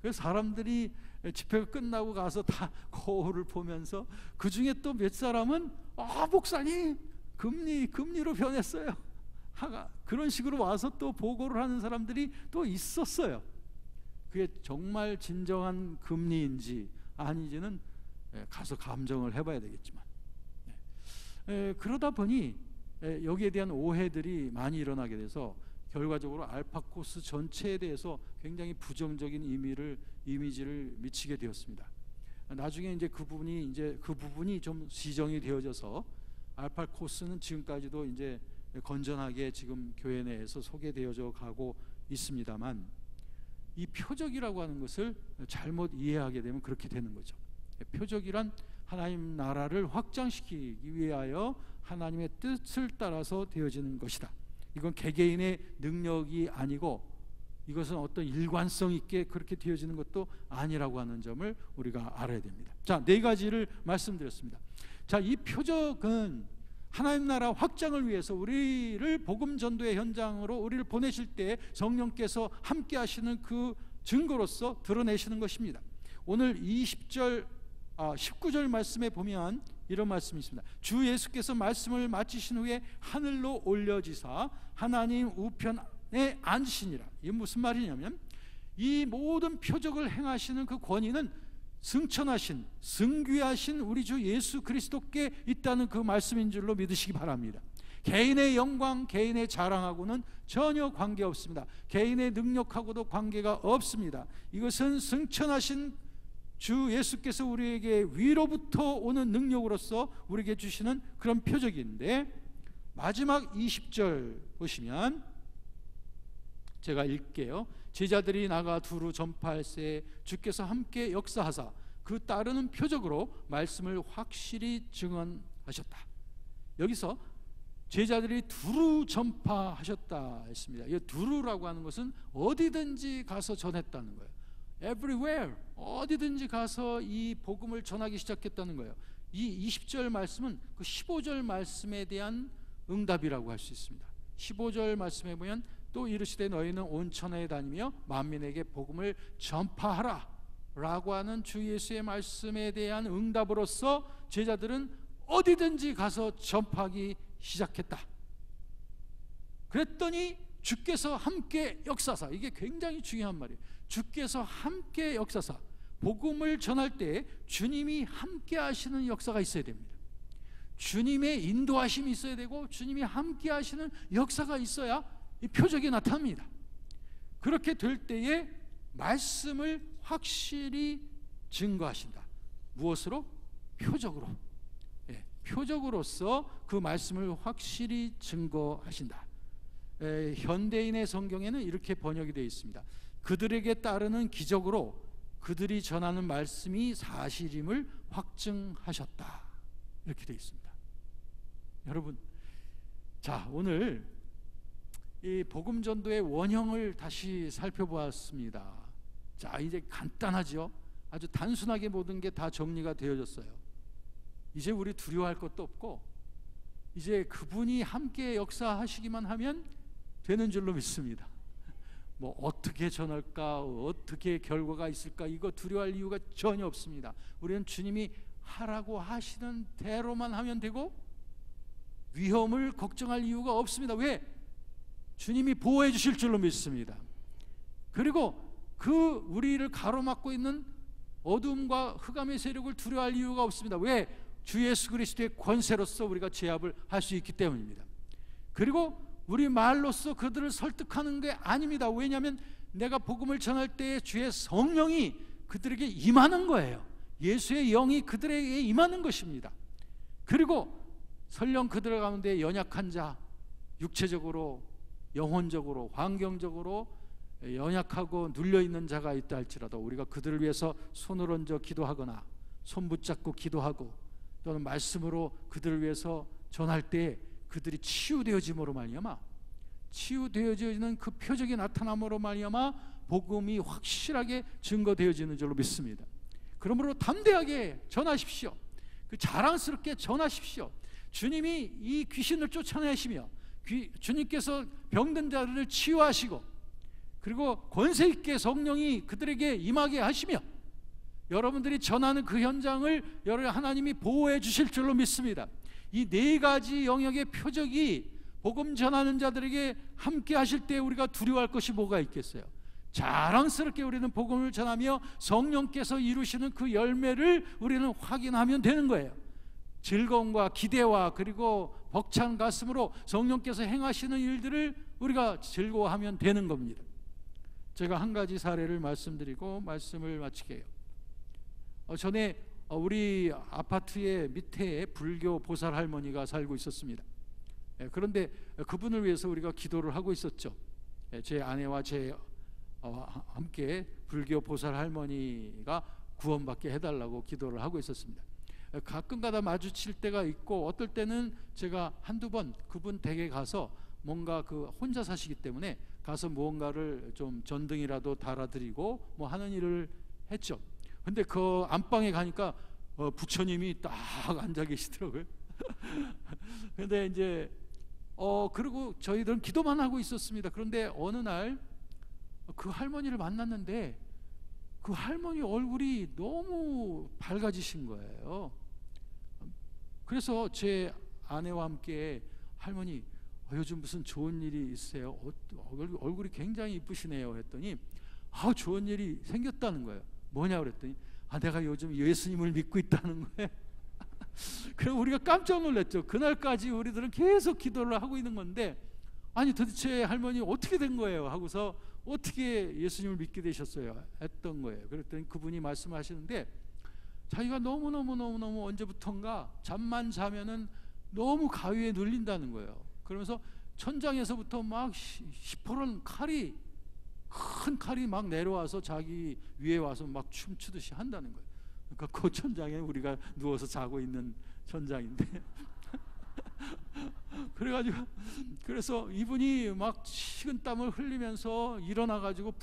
그래서 사람들이 집회가 끝나고 가서 다 거울을 보면서 그 중에 또 몇 사람은 목사님 금리로 변했어요. 그런 식으로 와서 또 보고를 하는 사람들이 또 있었어요. 그게 정말 진정한 금리인지 아닌지는 가서 감정을 해봐야 되겠지만, 그러다 보니 여기에 대한 오해들이 많이 일어나게 돼서 결과적으로 알파코스 전체에 대해서 굉장히 부정적인 이미지를 미치게 되었습니다. 나중에 이제 그 부분이 좀 시정이 되어져서 알파코스는 지금까지도 이제 건전하게 지금 교회 내에서 소개되어져 가고 있습니다만, 이 표적이라고 하는 것을 잘못 이해하게 되면 그렇게 되는 거죠. 표적이란 하나님 나라를 확장시키기 위하여 하나님의 뜻을 따라서 되어지는 것이다. 이건 개개인의 능력이 아니고 이것은 어떤 일관성 있게 그렇게 되어지는 것도 아니라고 하는 점을 우리가 알아야 됩니다. 자, 4가지를 말씀드렸습니다. 자, 이 표적은 하나님 나라 확장을 위해서 우리를 복음 전도의 현장으로 우리를 보내실 때 성령께서 함께 하시는 그 증거로서 드러내시는 것입니다. 오늘 19절 말씀에 보면 이런 말씀이 있습니다. 주 예수께서 말씀을 마치신 후에 하늘로 올려지사 하나님 우편에 앉으시니라. 이게 무슨 말이냐면, 이 모든 표적을 행하시는 그 권위는 승천하신 승귀하신 우리 주 예수 그리스도께 있다는 그 말씀인 줄로 믿으시기 바랍니다. 개인의 영광, 개인의 자랑하고는 전혀 관계없습니다. 개인의 능력하고도 관계가 없습니다. 이것은 승천하신 주 예수께서 우리에게 위로부터 오는 능력으로서 우리에게 주시는 그런 표적인데, 마지막 20절 보시면 제가 읽게요. 제자들이 나가 두루 전파할새 주께서 함께 역사하사 그 따르는 표적으로 말씀을 확실히 증언하셨다. 여기서 제자들이 두루 전파하셨다 했습니다. 이 두루라고 하는 것은 어디든지 가서 전했다는 거예요. Everywhere, 어디든지 가서 이 복음을 전하기 시작했다는 거예요. 이 20절 말씀은 그 15절 말씀에 대한 응답이라고 할 수 있습니다. 15절 말씀에 보면 또 이르시되 너희는 온 천하에 다니며 만민에게 복음을 전파하라 라고 하는 주 예수의 말씀에 대한 응답으로서 제자들은 어디든지 가서 전파하기 시작했다. 그랬더니 주께서 함께 역사사, 이게 굉장히 중요한 말이에요. 주께서 함께 역사사, 복음을 전할 때 주님이 함께 하시는 역사가 있어야 됩니다. 주님의 인도하심이 있어야 되고 주님이 함께 하시는 역사가 있어야 이 표적이 나타납니다. 그렇게 될 때에 말씀을 확실히 증거하신다. 무엇으로? 표적으로. 표적으로서 그 말씀을 확실히 증거하신다. 현대인의 성경에는 이렇게 번역이 되어 있습니다. 그들에게 따르는 기적으로 그들이 전하는 말씀이 사실임을 확증하셨다. 이렇게 되어 있습니다. 여러분, 자, 오늘 이 복음 전도의 원형을 다시 살펴보았습니다. 자, 이제 간단하죠. 아주 단순하게 모든 게 다 정리가 되어졌어요. 이제 우리 두려워할 것도 없고 이제 그분이 함께 역사하시기만 하면 되는 줄로 믿습니다. 뭐 어떻게 전할까, 어떻게 결과가 있을까, 이거 두려워할 이유가 전혀 없습니다. 우리는 주님이 하라고 하시는 대로만 하면 되고 위험을 걱정할 이유가 없습니다. 왜? 주님이 보호해 주실 줄로 믿습니다. 그리고 그 우리를 가로막고 있는 어둠과 흑암의 세력을 두려워할 이유가 없습니다. 왜? 주 예수 그리스도의 권세로서 우리가 제압을 할 수 있기 때문입니다. 그리고 우리 말로써 그들을 설득하는 게 아닙니다. 왜냐하면 내가 복음을 전할 때에 주의 성령이 그들에게 임하는 거예요. 예수의 영이 그들에게 임하는 것입니다. 그리고 설령 그들 가운데 연약한 자, 육체적으로, 영혼적으로, 환경적으로 연약하고 눌려있는 자가 있다 할지라도 우리가 그들을 위해서 손을 얹어 기도하거나 손 붙잡고 기도하고 또는 말씀으로 그들을 위해서 전할 때 그들이 치유되어짐으로 말미암아, 치유되어지는 그 표적이 나타남으로 말미암아 복음이 확실하게 증거되어지는 줄로 믿습니다. 그러므로 담대하게 전하십시오. 그 자랑스럽게 전하십시오. 주님이 이 귀신을 쫓아내시며 주님께서 병든 자들을 치유하시고 그리고 권세 있게 성령이 그들에게 임하게 하시며 여러분들이 전하는 그 현장을 하나님이 보호해 주실 줄로 믿습니다. 이 네 가지 영역의 표적이 복음 전하는 자들에게 함께 하실 때 우리가 두려워할 것이 뭐가 있겠어요? 자랑스럽게 우리는 복음을 전하며 성령께서 이루시는 그 열매를 우리는 확인하면 되는 거예요. 즐거움과 기대와 그리고 벅찬 가슴으로 성령께서 행하시는 일들을 우리가 즐거워하면 되는 겁니다. 제가 한 가지 사례를 말씀드리고 말씀을 마치게요. 전에 우리 아파트의 밑에 불교 보살 할머니가 살고 있었습니다. 그런데 그분을 위해서 우리가 기도를 하고 있었죠. 제 아내와 제 함께 불교 보살 할머니가 구원받게 해달라고 기도를 하고 있었습니다. 가끔가다 마주칠 때가 있고 어떨 때는 제가 한두 번 그분 댁에 가서 뭔가 혼자 사시기 때문에 가서 무언가를 좀 전등이라도 달아드리고 뭐 하는 일을 했죠. 근데 그 안방에 가니까 부처님이 딱 앉아 계시더라고요. 근데 이제 그리고 저희들은 기도만 하고 있었습니다. 그런데 어느 날 그 할머니를 만났는데 그 할머니 얼굴이 너무 밝아지신 거예요. 그래서 제 아내와 함께 할머니 요즘 무슨 좋은 일이 있으세요? 얼굴이 굉장히 이쁘시네요 했더니 좋은 일이 생겼다는 거예요. 뭐냐 그랬더니 내가 요즘 예수님을 믿고 있다는 거예요. 그래서 우리가 깜짝 놀랐죠. 그날까지 우리들은 계속 기도를 하고 있는 건데 아니 도대체 할머니 어떻게 된 거예요? 하고서 어떻게 예수님을 믿게 되셨어요? 했던 거예요. 그랬더니 그분이 말씀하시는데 자기가 너무 언제부턴가 잠만 자면은 너무 가위에 눌린다는 거예요. 그러면서 천장에서부터 막 시퍼런 큰 칼이 막 내려와서 자기 위에 와서 막 춤추듯이 한다는 거예요. 그러니까 그 천장에 우리가 누워서 자고 있는 천장인데 그래서 이분이 막 식은땀을 흘리면서 일어나가지고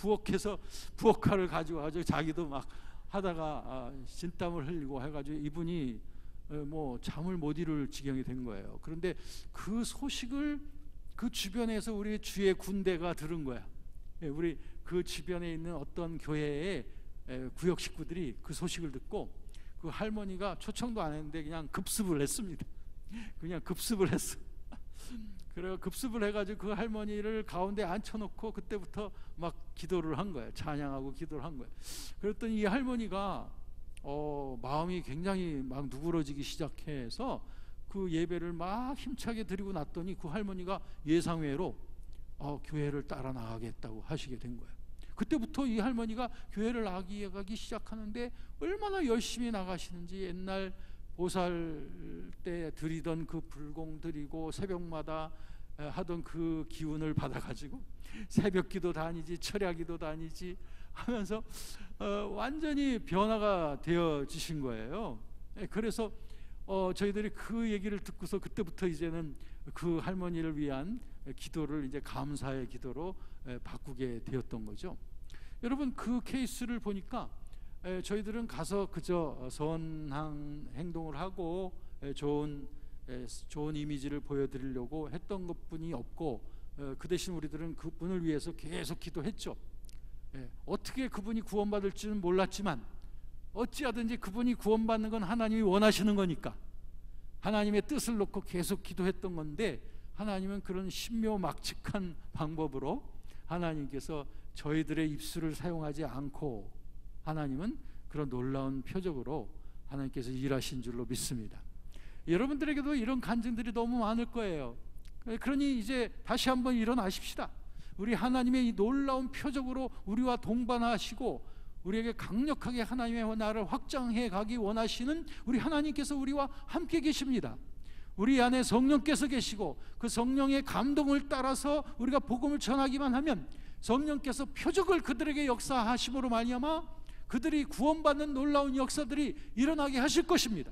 부엌칼을 가지고 자기도 막 하다가 진땀을 흘리고 해가지고 이분이 뭐 잠을 못 이룰 지경이 된 거예요. 그런데 그 소식을 그 주변에서 우리 주의 군대가 들은 거야. 우리 그 주변에 있는 어떤 교회의 구역 식구들이 그 소식을 듣고 그 할머니가 초청도 안 했는데 그냥 급습을 했습니다. 그냥 급습을 했어. 그래 급습을 해가지고 그 할머니를 가운데 앉혀놓고 그때부터 막 기도를 한 거예요. 찬양하고 기도를 한 거예요. 그랬더니 이 할머니가 마음이 굉장히 막 누그러지기 시작해서 그 예배를 막 힘차게 드리고 났더니 그 할머니가 예상외로 교회를 따라 나가겠다고 하시게 된 거예요. 그때부터 이 할머니가 교회를 나가기 시작하는데 얼마나 열심히 나가시는지 옛날 보살 때 드리던 그 불공 드리고 새벽마다 하던 그 기운을 받아가지고 새벽기도 다니지 철야기도 다니지 하면서 완전히 변화가 되어지신 거예요. 그래서 저희들이 그 얘기를 듣고서 그때부터 이제는 그 할머니를 위한 기도를 이제 감사의 기도로 바꾸게 되었던 거죠. 여러분 그 케이스를 보니까 저희들은 가서 그저 선한 행동을 하고 좋은 이미지를 보여드리려고 했던 것뿐이 없고 그 대신 우리들은 그분을 위해서 계속 기도했죠. 어떻게 그분이 구원받을지는 몰랐지만 어찌하든지 그분이 구원받는 건 하나님이 원하시는 거니까 하나님의 뜻을 놓고 계속 기도했던 건데 하나님은 그런 신묘막측한 방법으로 하나님께서 저희들의 입술을 사용하지 않고 하나님은 그런 놀라운 표적으로 하나님께서 일하신 줄로 믿습니다. 여러분들에게도 이런 간증들이 너무 많을 거예요. 그러니 이제 다시 한번 일어나십시다. 우리 하나님의 이 놀라운 표적으로 우리와 동반하시고 우리에게 강력하게 하나님의 나라를 확장해 가기 원하시는 우리 하나님께서 우리와 함께 계십니다. 우리 안에 성령께서 계시고 그 성령의 감동을 따라서 우리가 복음을 전하기만 하면 성령께서 표적을 그들에게 역사하심으로 말미암아 그들이 구원받는 놀라운 역사들이 일어나게 하실 것입니다.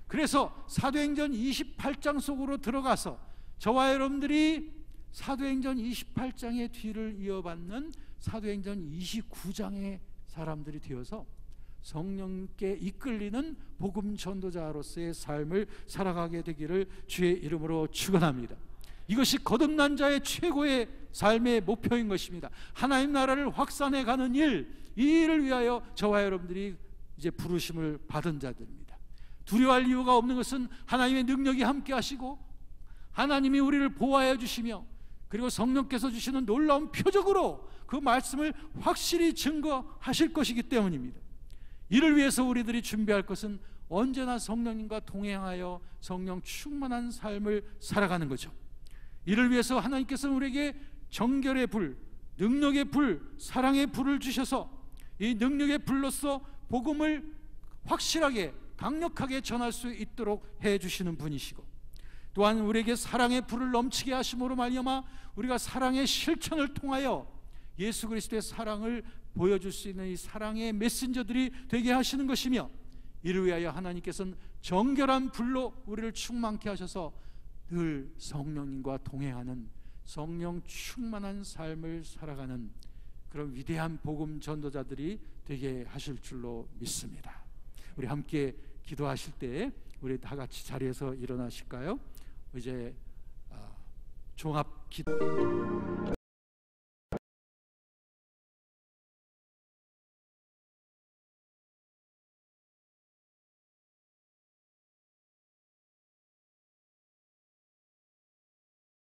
그래서 사도행전 28장 속으로 들어가서 저와 여러분들이 사도행전 28장의 뒤를 이어받는 사도행전 29장의 사람들이 되어서 성령께 이끌리는 복음 전도자로서의 삶을 살아가게 되기를 주의 이름으로 축원합니다. 이것이 거듭난 자의 최고의 삶의 목표인 것입니다. 하나님 나라를 확산해 가는 일, 이 일을 위하여 저와 여러분들이 이제 부르심을 받은 자들입니다. 두려워할 이유가 없는 것은 하나님의 능력이 함께 하시고 하나님이 우리를 보호하여 주시며 그리고 성령께서 주시는 놀라운 표적으로 그 말씀을 확실히 증거하실 것이기 때문입니다. 이를 위해서 우리들이 준비할 것은 언제나 성령님과 동행하여 성령 충만한 삶을 살아가는 거죠. 이를 위해서 하나님께서 우리에게 정결의 불, 능력의 불, 사랑의 불을 주셔서 이 능력의 불로서 복음을 확실하게 강력하게 전할 수 있도록 해주시는 분이시고 또한 우리에게 사랑의 불을 넘치게 하심으로 말미암아 우리가 사랑의 실천을 통하여 예수 그리스도의 사랑을 보여줄 수 있는 이 사랑의 메신저들이 되게 하시는 것이며 이를 위하여 하나님께서는 정결한 불로 우리를 충만케 하셔서 늘 성령님과 동행하는 성령 충만한 삶을 살아가는 그런 위대한 복음 전도자들이 되게 하실 줄로 믿습니다. 우리 함께 기도하실 때 우리 다 같이 자리에서 일어나실까요? 이제 종합 기도